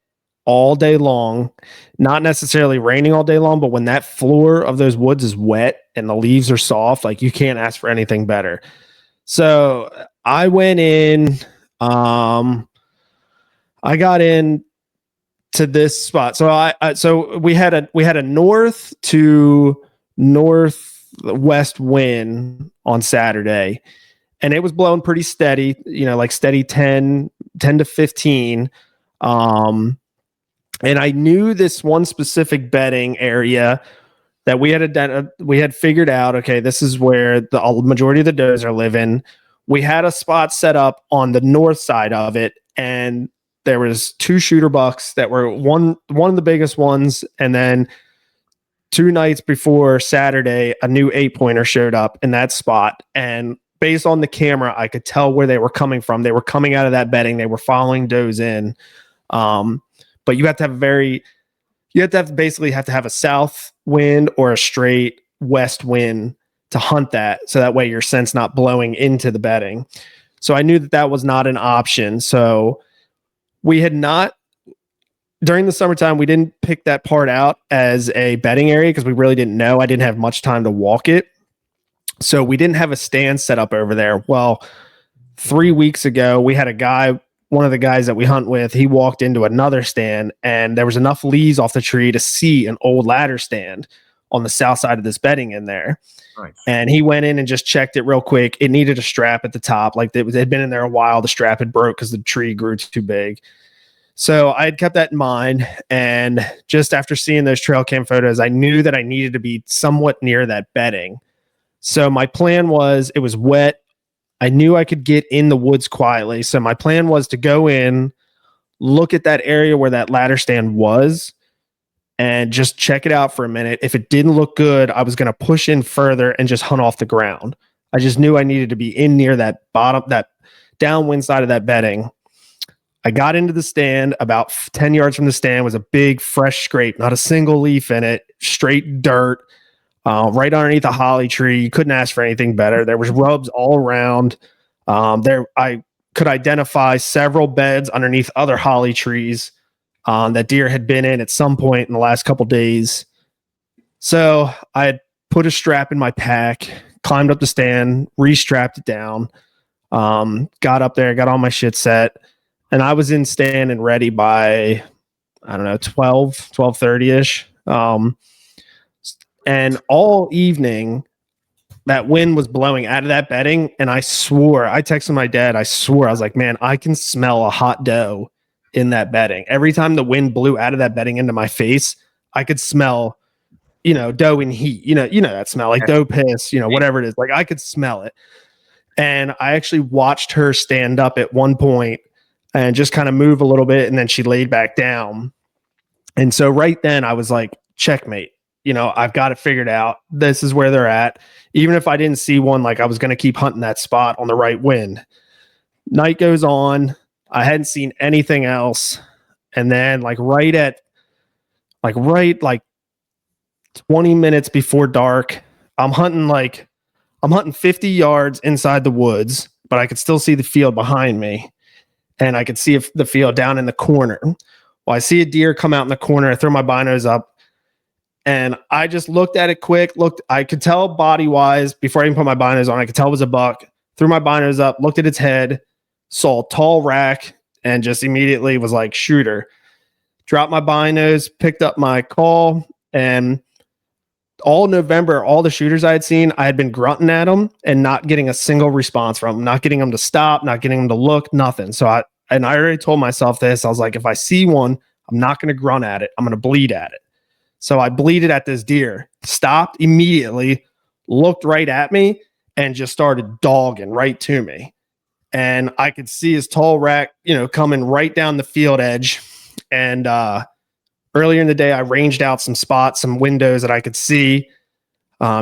all day long, not necessarily raining all day long, but when that floor of those woods is wet and the leaves are soft, like you can't ask for anything better. So I went in. I got in to this spot. So so we had a north to northwest wind on Saturday, and it was blowing pretty steady, like steady 10 to 15. And I knew this one specific bedding area that we had figured out. Okay, this is where the majority of the does are living. We had a spot set up on the north side of it, and there was 2 shooter bucks that were one of the biggest ones, and then 2 nights before Saturday, a new 8-pointer showed up in that spot. And based on the camera, I could tell where they were coming from. They were coming out of that bedding. They were following does in. But you have to have basically have to have a south wind or a straight west wind to hunt that. So that way your scent's not blowing into the bedding. So I knew that was not an option. So we had not, during the summertime, we didn't pick that part out as a bedding area because we really didn't know. I didn't have much time to walk it. So we didn't have a stand set up over there. Well, 3 weeks ago, we had a guy, one of the guys that we hunt with, he walked into another stand and there was enough leaves off the tree to see an old ladder stand on the south side of this bedding in there. Right. And he went in and just checked it real quick. It needed a strap at the top. Like it had been in there a while. The strap had broke because the tree grew too big. So I had kept that in mind. And just after seeing those trail cam photos, I knew that I needed to be somewhat near that bedding. So my plan was, it was wet. I knew I could get in the woods quietly. So my plan was to go in, look at that area where that ladder stand was, and just check it out for a minute. If it didn't look good, I was going to push in further and just hunt off the ground. I just knew I needed to be in near that bottom, that downwind side of that bedding. I got into the stand. About 10 yards from the stand was a big fresh scrape, not a single leaf in it, straight dirt, right underneath a holly tree. You couldn't ask for anything better. There was rubs all around. I could identify several beds underneath other holly trees that deer had been in at some point in the last couple days. So I had put a strap in my pack, climbed up the stand, restrapped it down, got up there, got all my shit set. And I was in stand and ready by, I don't know, 12:30-ish. And all evening, that wind was blowing out of that bedding. And I texted my dad, I was like, man, I can smell a hot doe in that bedding. Every time the wind blew out of that bedding into my face, I could smell, doe in heat. You know that smell, like doe piss, whatever it is. Like I could smell it. And I actually watched her stand up at one point and just kind of move a little bit, and then she laid back down. And so right then I was like, checkmate. I've got it figured out. This is where they're at. Even if I didn't see one, like I was going to keep hunting that spot on the right wind. Night goes on. I hadn't seen anything else. And then like 20 minutes before dark, I'm hunting 50 yards inside the woods, but I could still see the field behind me. And I could see the field down in the corner. Well, I see a deer come out in the corner. I throw my binos up and I just looked at it quick. I could tell body wise before I even put my binos on, I could tell it was a buck. Threw my binos up, looked at its head, saw a tall rack, and just immediately was like, shooter. Dropped my binos, picked up my call, and all November, all the shooters I had seen, I had been grunting at them and not getting a single response from them, not getting them to stop, not getting them to look, nothing. So I already told myself this. I was like, if I see one, I'm not going to grunt at it. I'm going to bleed at it. So I bleeded at this deer, stopped immediately, looked right at me, and just started dogging right to me. And I could see his tall rack, coming right down the field edge. And earlier in the day, I ranged out some spots, some windows that I could see,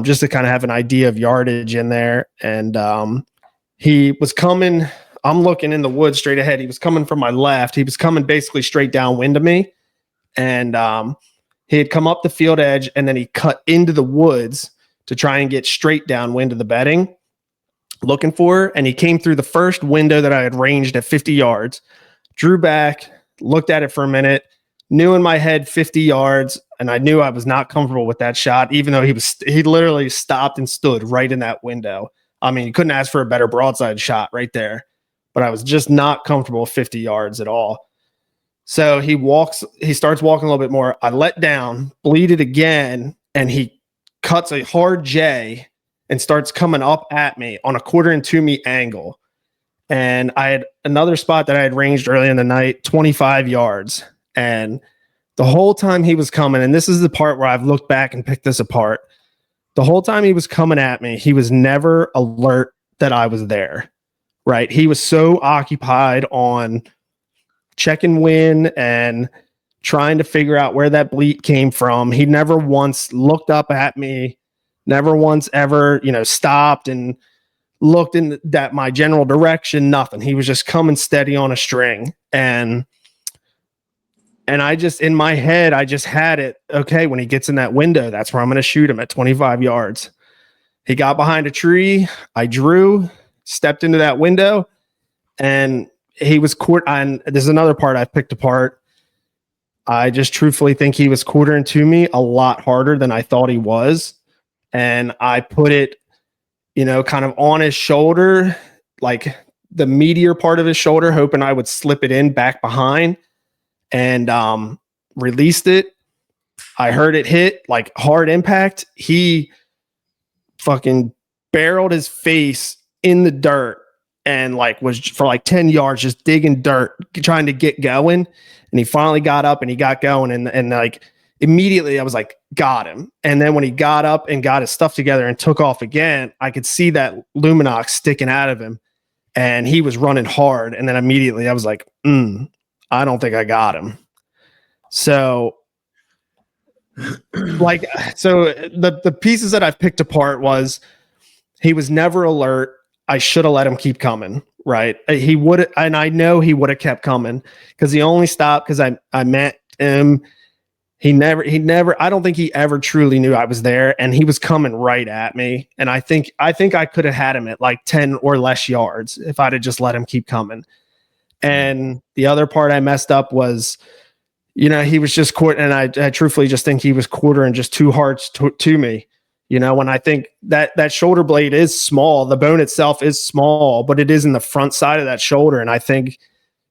just to kind of have an idea of yardage in there. And he was coming. I'm looking in the woods straight ahead. He was coming from my left. He was coming basically straight downwind of me. And he had come up the field edge, and then he cut into the woods to try and get straight downwind of the bedding, looking for her. And he came through the first window that I had ranged at 50 yards, drew back, looked at it for a minute, knew in my head 50 yards, and I knew I was not comfortable with that shot, even though he literally stopped and stood right in that window. I mean, you couldn't ask for a better broadside shot right there, but I was just not comfortable with 50 yards at all. So he starts walking a little bit more. I let down, bleeded again, and he cuts a hard J and starts coming up at me on a 1/4 me angle. And I had another spot that I had ranged early in the night, 25 yards. And the whole time he was coming, and this is the part where I've looked back and picked this apart. The whole time he was coming at me, he was never alert that I was there, right? He was so occupied on checking wind and trying to figure out where that bleat came from. He never once looked up at me, never once ever, stopped and looked in that my general direction, nothing. He was just coming steady on a string. And I just, in my head, I just had it. Okay, when he gets in that window, that's where I'm going to shoot him at 25 yards. He got behind a tree. I drew, stepped into that window, and he was and there's another part I picked apart. I just truthfully think he was quartering to me a lot harder than I thought he was. And I put it, kind of on his shoulder, like the meatier part of his shoulder, hoping I would slip it in back behind, and released it. I heard it hit, like hard impact. He fucking barreled his face in the dirt and was for 10 yards just digging dirt, trying to get going. And he finally got up and he got going, and immediately I was like, got him. And then when he got up and got his stuff together and took off again, I could see that Luminox sticking out of him, and he was running hard. And then immediately I was like, I don't think I got him. So the pieces that I've picked apart was he was never alert. I should have let him keep coming. Right. He would, and I know he would have kept coming because he only stopped because I met him. He never, I don't think he ever truly knew I was there, and he was coming right at me. And I think I could have had him at 10 or less yards if I'd have just let him keep coming. And the other part I messed up was, he was just and I truthfully just think he was quartering just too hard to me. When I think that shoulder blade is small, the bone itself is small, but it is in the front side of that shoulder. And I think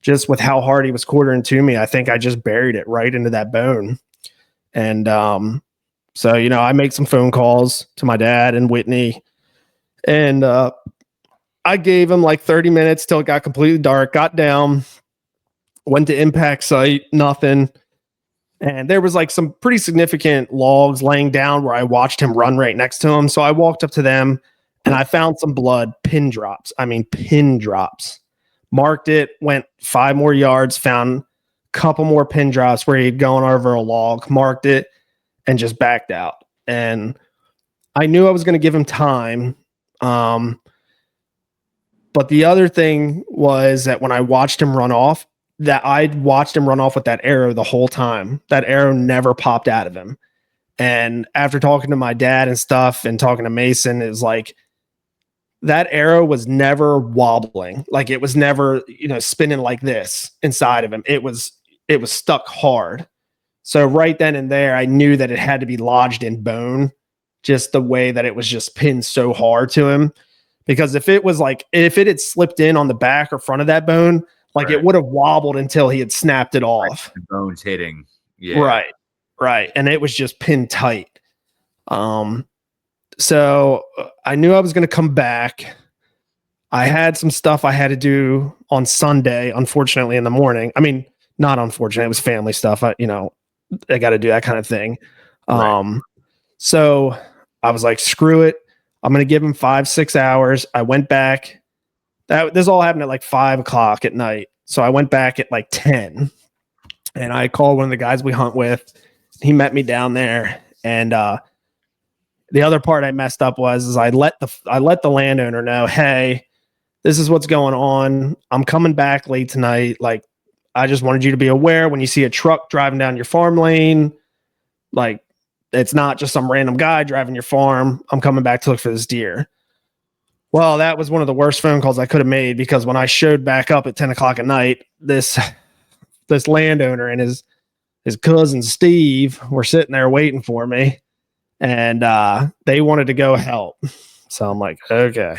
just with how hard he was quartering to me, I think I just buried it right into that bone. And so, I make some phone calls to my dad and Whitney, and I gave him 30 minutes till it got completely dark, got down, went to impact site, nothing. And there was some pretty significant logs laying down where I watched him run right next to him. So I walked up to them and I found some blood, pin drops. Marked it, went 5 more yards, found a couple more pin drops where he'd gone over a log, marked it, and just backed out. And I knew I was going to give him time. But the other thing was that when I watched him run off, that I'd watched him run off with that arrow the whole time. That arrow never popped out of him. And after talking to my dad and stuff and talking to Mason, it was that arrow was never wobbling. It was never, spinning like this inside of him. It was stuck hard. So right then and there, I knew that it had to be lodged in bone, just the way that it was just pinned so hard to him. Because if it was if it had slipped in on the back or front of that bone, right, it would have wobbled until he had snapped it off. The bone's hitting. Yeah. Right. And it was just pinned tight. So I knew I was going to come back. I had some stuff I had to do on Sunday, unfortunately, in the morning. I mean, not unfortunate. It was family stuff. I got to do that kind of thing. Right. So I was like, screw it. I'm going to give him 5-6 hours. I went back. This all happened at 5:00 at night. So I went back at 10, and I called one of the guys we hunt with. He met me down there. And the other part I messed up was I let the landowner know, hey, this is what's going on. I'm coming back late tonight. I just wanted you to be aware when you see a truck driving down your farm lane, it's not just some random guy driving your farm. I'm coming back to look for this deer. Well, that was one of the worst phone calls I could have made, because when I showed back up at 10:00 at night, this landowner and his cousin Steve were sitting there waiting for me, and they wanted to go help. So I'm like, okay.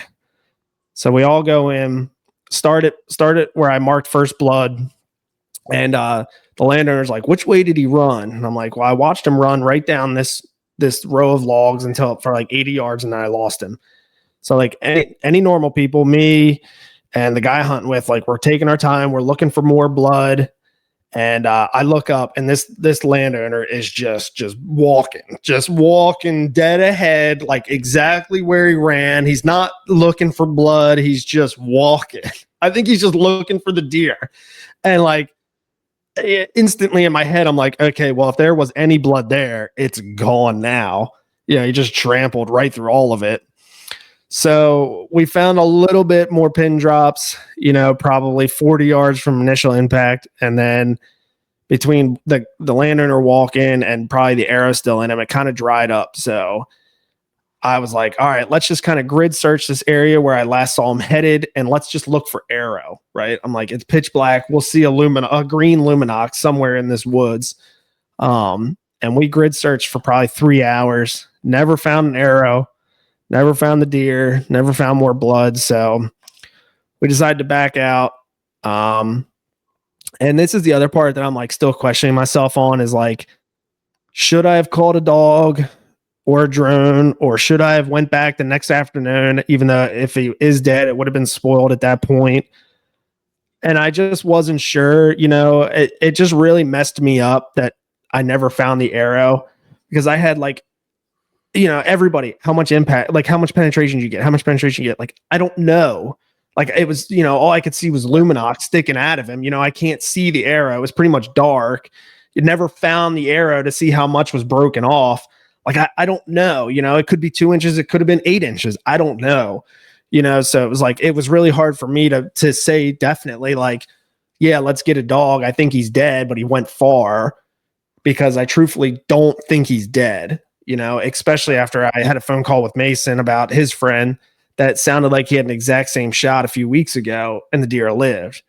So we all go in, start it where I marked first blood, and the landowner's like, which way did he run? And I'm like, well, I watched him run right down this row of logs until for 80 yards, and then I lost him. So any normal people, me and the guy hunting with, we're taking our time. We're looking for more blood. And I look up, and this landowner is just walking dead ahead, exactly where he ran. He's not looking for blood. He's just walking. I think he's just looking for the deer. And instantly in my head, I'm like, okay, well, if there was any blood there, it's gone now. Yeah, he just trampled right through all of it. So we found a little bit more pin drops, probably 40 yards from initial impact. And then between the landowner walk in and probably the arrow still in him, it kind of dried up. So I was like, all right, let's just kind of grid search this area where I last saw him headed, and let's just look for arrow, right? I'm like, it's pitch black. We'll see a green Luminox somewhere in this woods. And we grid searched for probably 3 hours. Never found an arrow. Never found the deer. Never found more blood. So we decided to back out. And this is the other part that I'm like still questioning myself on is like, should I have called a dog or a drone, or should I have went back the next afternoon, even though if he is dead, it would have been spoiled at that point. And I just wasn't sure, it just really messed me up that I never found the arrow, because I had like, everybody, how much impact, like how much penetration you get, Like, I don't know. Like it was, all I could see was Luminox sticking out of him. I can't see the arrow. It was pretty much dark. You never found the arrow to see how much was broken off. Like, I don't know, it could be 2 inches. It could have been 8 inches. I don't know, so it was like, it was really hard for me to say definitely like, yeah, let's get a dog. I think he's dead, but he went far, because I truthfully don't think he's dead, especially after I had a phone call with Mason about his friend that sounded like he had an exact same shot a few weeks ago and the deer lived.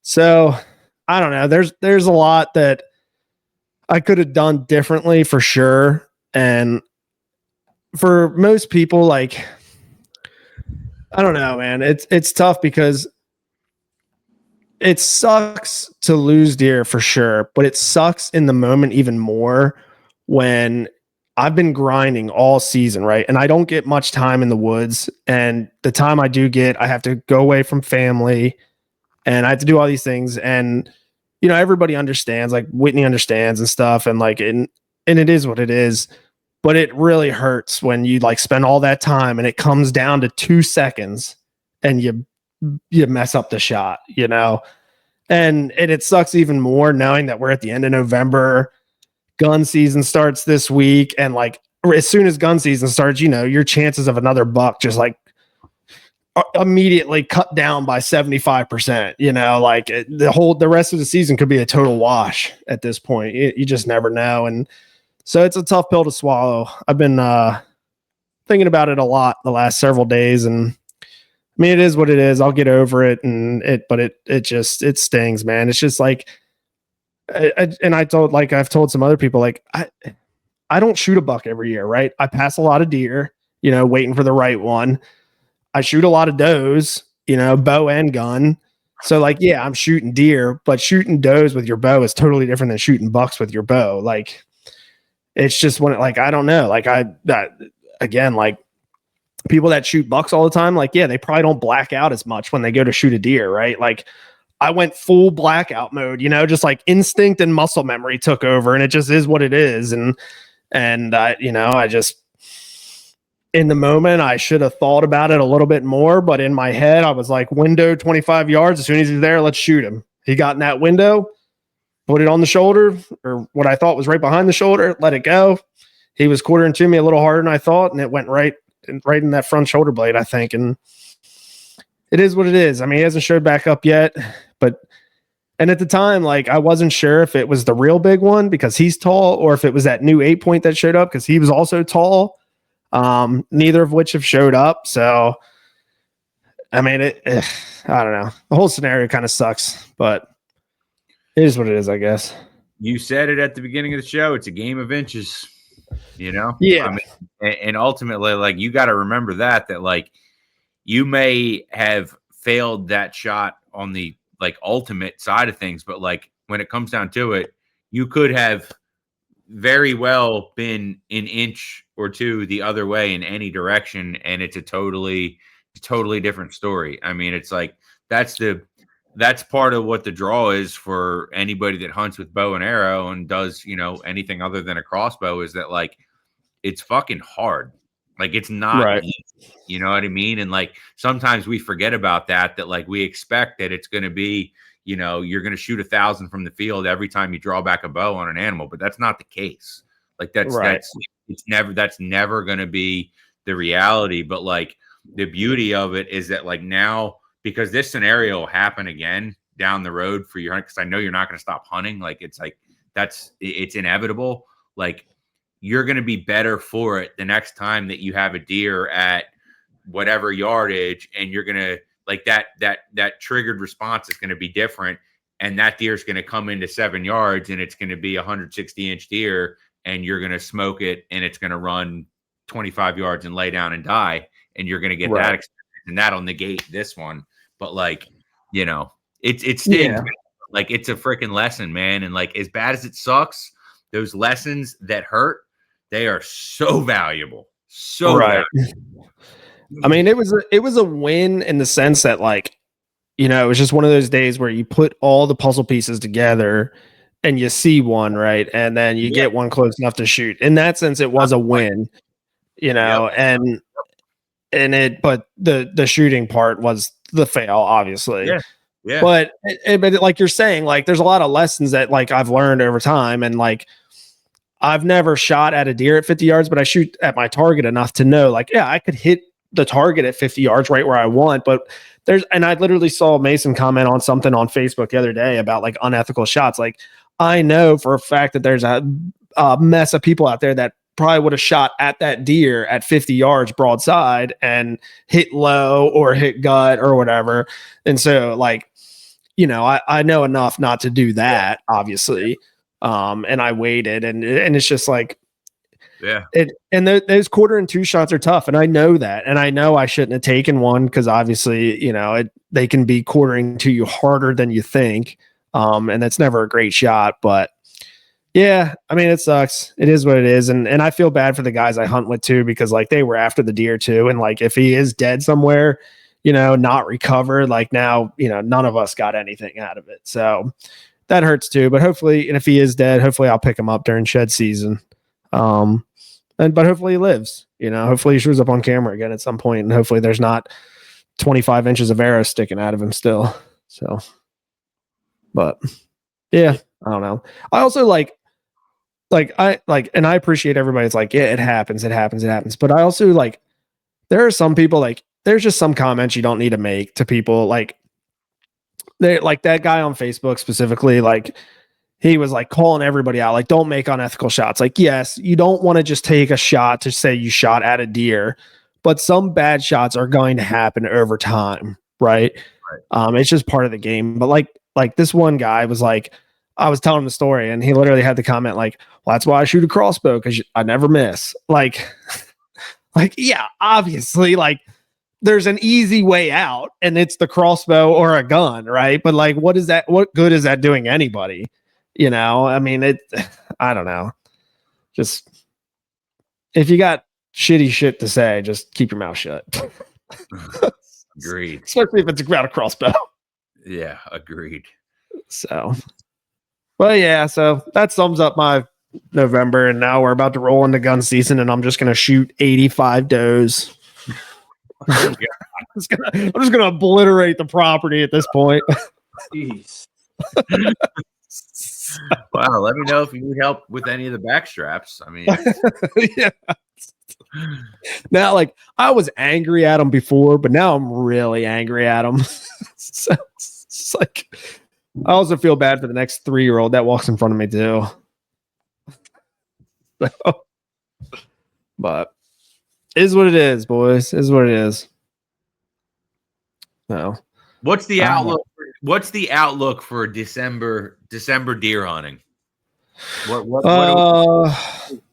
So I don't know. There's a lot that I could have done differently for sure. And for most people, like, I don't know, man, it's tough because it sucks to lose deer for sure, but it sucks in the moment even more when I've been grinding all season, right? And I don't get much time in the woods. And the time I do get, I have to go away from family and I have to do all these things. And, everybody understands, like Whitney understands and stuff. And like, and it is what it is. But it really hurts when you like spend all that time and it comes down to 2 seconds and you mess up the shot, and it sucks even more knowing that we're at the end of November. Gun season starts this week. And like, as soon as gun season starts, your chances of another buck just like immediately cut down by 75%, like the rest of the season could be a total wash at this point. You just never know. And so it's a tough pill to swallow. I've been thinking about it a lot the last several days, and I mean, it is what it is. I'll get over it, but it stings, man. It's just like, I've told some other people, like I don't shoot a buck every year, right? I pass a lot of deer, waiting for the right one. I shoot a lot of does, bow and gun. So like, yeah, I'm shooting deer, but shooting does with your bow is totally different than shooting bucks with your bow. Like, it's just when like, I don't know. Like again, like people that shoot bucks all the time, like, yeah, they probably don't black out as much when they go to shoot a deer, right? Like I went full blackout mode, just like instinct and muscle memory took over, and it just is what it is. And I just, in the moment, I should have thought about it a little bit more, but in my head, I was like, window 25 yards. As soon as he's there, let's shoot him. He got in that window, put it on the shoulder, or what I thought was right behind the shoulder, let it go. He was quartering to me a little harder than I thought, and it went right in that front shoulder blade, I think. And it is what it is. I mean, he hasn't showed back up yet, and at the time, like, I wasn't sure if it was the real big one because he's tall, or if it was that new 8-point that showed up because he was also tall. Neither of which have showed up. So, I mean, I don't know. The whole scenario kind of sucks, but it is what it is, I guess. You said it at the beginning of the show. It's a game of inches, Yeah. I mean, and ultimately, like, you got to remember that like you may have failed that shot on the like ultimate side of things, but like when it comes down to it, you could have very well been an inch or two the other way in any direction, and it's a totally different story. I mean, it's like that's part of what the draw is for anybody that hunts with bow and arrow and does anything other than a crossbow, is that like it's fucking hard. Like, it's not right. easy, you know what I mean? And like sometimes we forget about that like we expect that it's going to be you know, you're going to shoot 1,000 from the field every time you draw back a bow on an animal, but that's not the case. Like that's never going to be the reality. But like the beauty of it is that like now, because this scenario will happen again down the road for your hunt, because I know you're not going to stop hunting. Like it's inevitable. Like you're going to be better for it the next time that you have a deer at whatever yardage, and you're going to like that triggered response is going to be different. And that deer is going to come into 7 yards and it's going to be a 160-inch deer, and you're going to smoke it and it's going to run 25 yards and lay down and die. And you're going to get that experience, and that'll negate this one. But like, you know, it stings. Yeah. Like it's a freaking lesson, man. And like, as bad as it sucks, those lessons that hurt, they are so valuable. So valuable. I mean, it was a win in the sense that like, you know, it was just one of those days where you put all the puzzle pieces together and you see one, right? And then you get one close enough to shoot. In that sense, it was a win, you know, but the shooting part was the fail, obviously. Yeah. But like you're saying, like there's a lot of lessons that like I've learned over time, and like I've never shot at a deer at 50 yards, but I shoot at my target enough to know like, yeah, I could hit the target at 50 yards right where I want. But and I literally saw Mason comment on something on Facebook the other day about like unethical shots. Like I know for a fact that there's a mess of people out there that probably would have shot at that deer at 50 yards broadside and hit low or hit gut or whatever. And so like, you know, I know enough not to do that, obviously. And I waited, and it's just like, those 1/4 and 2 shots are tough. And I know that, and I know I shouldn't have taken one, because obviously, you know, they can be quartering to you harder than you think. And that's never a great shot, but yeah, I mean, it sucks. It is what it is. And I feel bad for the guys I hunt with too, because like they were after the deer too. And like, if he is dead somewhere, you know, not recovered, like now, you know, none of us got anything out of it. So that hurts too, but hopefully, and if he is dead, hopefully I'll pick him up during shed season. But hopefully he lives, you know, hopefully he shows up on camera again at some point, and hopefully there's not 25 inches of arrow sticking out of him still. So, but yeah, I don't know. I also and I appreciate everybody's like, yeah, it happens. But I also like, there are some people like, there's just some comments you don't need to make to people. Like they like that guy on Facebook specifically, like he was like calling everybody out, like, don't make unethical shots. Like, yes, you don't want to just take a shot to say you shot at a deer, but some bad shots are going to happen over time. Right. It's just part of the game. But like this one guy was like, I was telling him the story, and he literally had the comment like, well, that's why I shoot a crossbow, because I never miss. Like, yeah, obviously, like there's an easy way out, and it's the crossbow or a gun, right? But like, what good is that doing anybody? You know, I mean, I don't know. Just if you got shitty shit to say, just keep your mouth shut. Agreed. Especially if it's about a crossbow. Yeah, agreed. So, well, yeah, so that sums up my November, and now we're about to roll into gun season, and I'm just going to shoot 85 does. I'm just gonna obliterate the property at this point. Jeez. Wow, let me know if you need help with any of the back straps. I mean, yeah. Now, like, I was angry at him before, but now I'm really angry at him. So it's like, I also feel bad for the next 3-year-old that walks in front of me too. So, but is what it is, boys. Is what it is. No. What's the outlook? What's the outlook for December deer hunting? What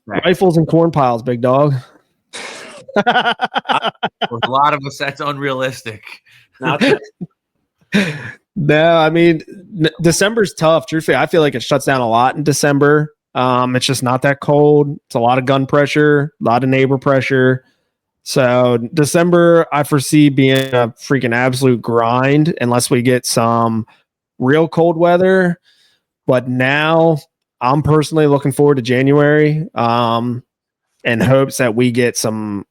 rifles and corn piles, big dog. For a lot of us, that's unrealistic. No, I mean, December's tough. Truthfully, I feel like it shuts down a lot in December. It's just not that cold. It's a lot of gun pressure, a lot of neighbor pressure. So December, I foresee being a freaking absolute grind unless we get some real cold weather. But now I'm personally looking forward to January in hopes that we get some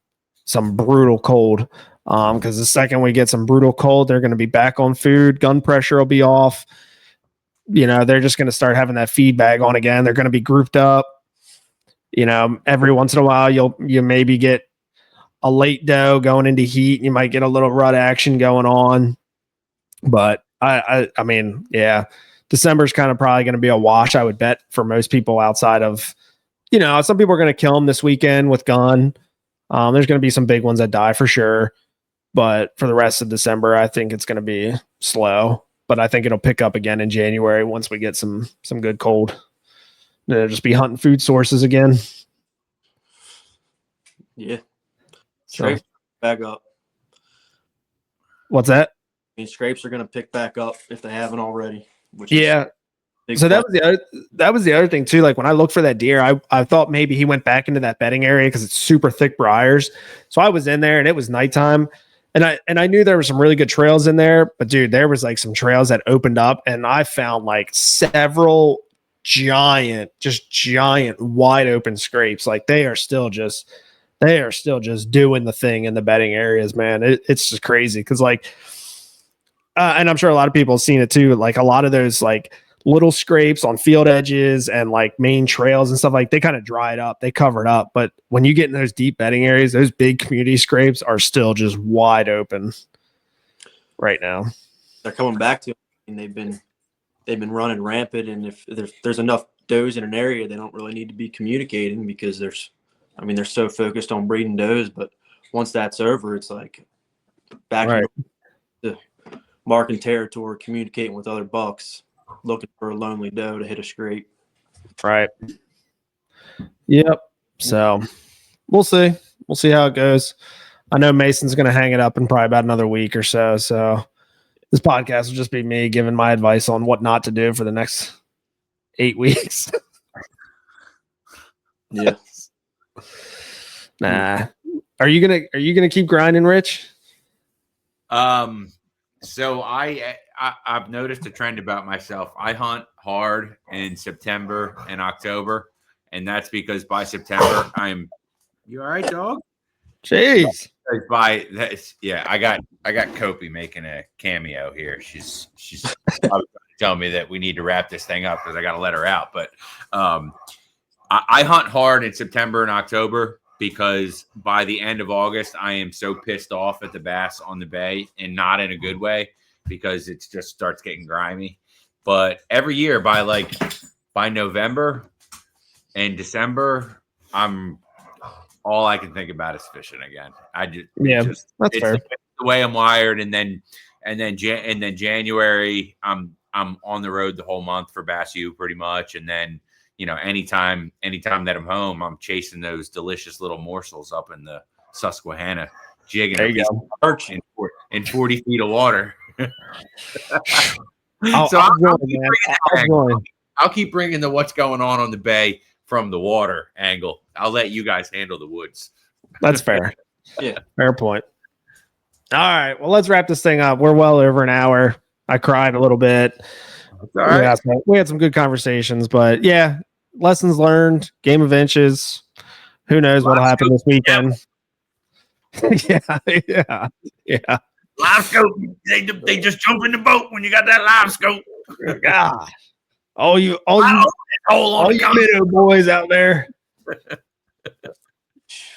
brutal cold. Because the second we get some brutal cold, they're going to be back on food. Gun pressure will be off. they're just going to start having that feedback on again. They're going to be grouped up. Every once in a while, you maybe get a late doe going into heat. You might get a little rut action going on. But I mean, yeah, December's kind of probably going to be a wash, I would bet, for most people outside of, some people are going to kill them this weekend with gun. There's going to be some big ones that die for sure. But for the rest of December, I think it's going to be slow. But I think it'll pick up again in January once we get some good cold. They'll just be hunting food sources again. Yeah. Scrapes back up. What's that? I mean, scrapes are going to pick back up if they haven't already. Yeah. So that was the other thing too. Like when I looked for that deer, I thought maybe he went back into that bedding area because it's super thick briars. So I was in there and it was nighttime. And I knew there were some really good trails in there, but dude, there was like some trails that opened up and I found like several giant wide open scrapes. Like they are still just doing the thing in the bedding areas, man. It's just crazy. Cause like, and I'm sure a lot of people have seen it too. Like a lot of those like little scrapes on field edges and like main trails and stuff, like they kind of dried up, they covered up. But when you get in those deep bedding areas, those big community scrapes are still just wide open right now. They're coming back to it, and they've been running rampant. And if there's enough does in an area, they don't really need to be communicating because they're so focused on breeding does. But once that's over, it's like back to marking territory, communicating with other bucks, looking for a lonely doe to hit a scrape. Right. Yep. So we'll see. We'll see how it goes. I know Mason's going to hang it up in probably about another week or so. So this podcast will just be me giving my advice on what not to do for the next 8 weeks. Yeah. Nah. Are you gonna keep grinding, Rich? So I've noticed a trend about myself. I hunt hard in September and October, and that's because by September you all right, dog? Jeez. By this, yeah, I got Kopi making a cameo here. She's telling me that we need to wrap this thing up because I got to let her out. But I hunt hard in September and October because by the end of August, I am so pissed off at the bass on the bay, and not in a good way because it just starts getting grimy. But every year by November and December, all I can think about is fishing again. That's fair. The way I'm wired, and then January, I'm on the road the whole month for Bass U pretty much, and then anytime that I'm home, I'm chasing those delicious little morsels up in the Susquehanna, jigging there you go. In 40 feet of water. I'll keep bringing the what's going on the bay from the water angle. I'll let you guys handle the woods. That's fair. Yeah. Fair point. All right. Well, let's wrap this thing up. We're well over an hour. I cried a little bit. All right. We had some good conversations, but yeah, lessons learned, game of inches. Who knows what'll happen this weekend? Yeah. Live scope. They just jump in the boat when you got that live scope. God. All you minnow boys out there.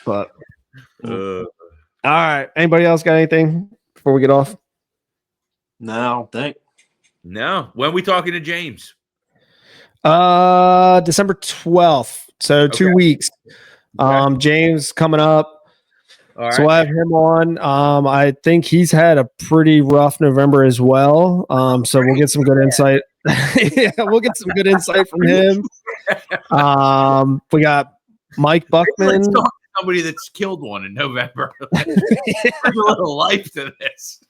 But all right. Anybody else got anything before we get off? No, No. When are we talking to James? December 12th. So 2 weeks. Okay. James coming up. All right. So I have him on. I think he's had a pretty rough November as well. So we'll get some good insight. Yeah, we'll get some good insight from him. We got Mike Buckman. Somebody that's killed one in November. There's a little life to this.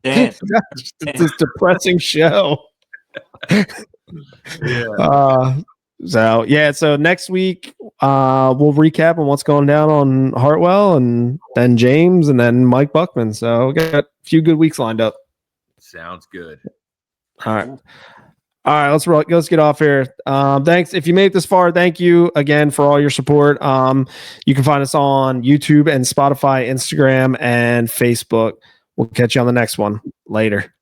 Damn. It's this depressing show. Yeah. So next week we'll recap on what's going down on Hartwell, and then James, and then Mike Buckman. So we got a few good weeks lined up. Sounds good. All right, let's get off here. Thanks. If you made it this far, thank you again for all your support. You can find us on YouTube and Spotify, Instagram, and Facebook. We'll catch you on the next one. Later.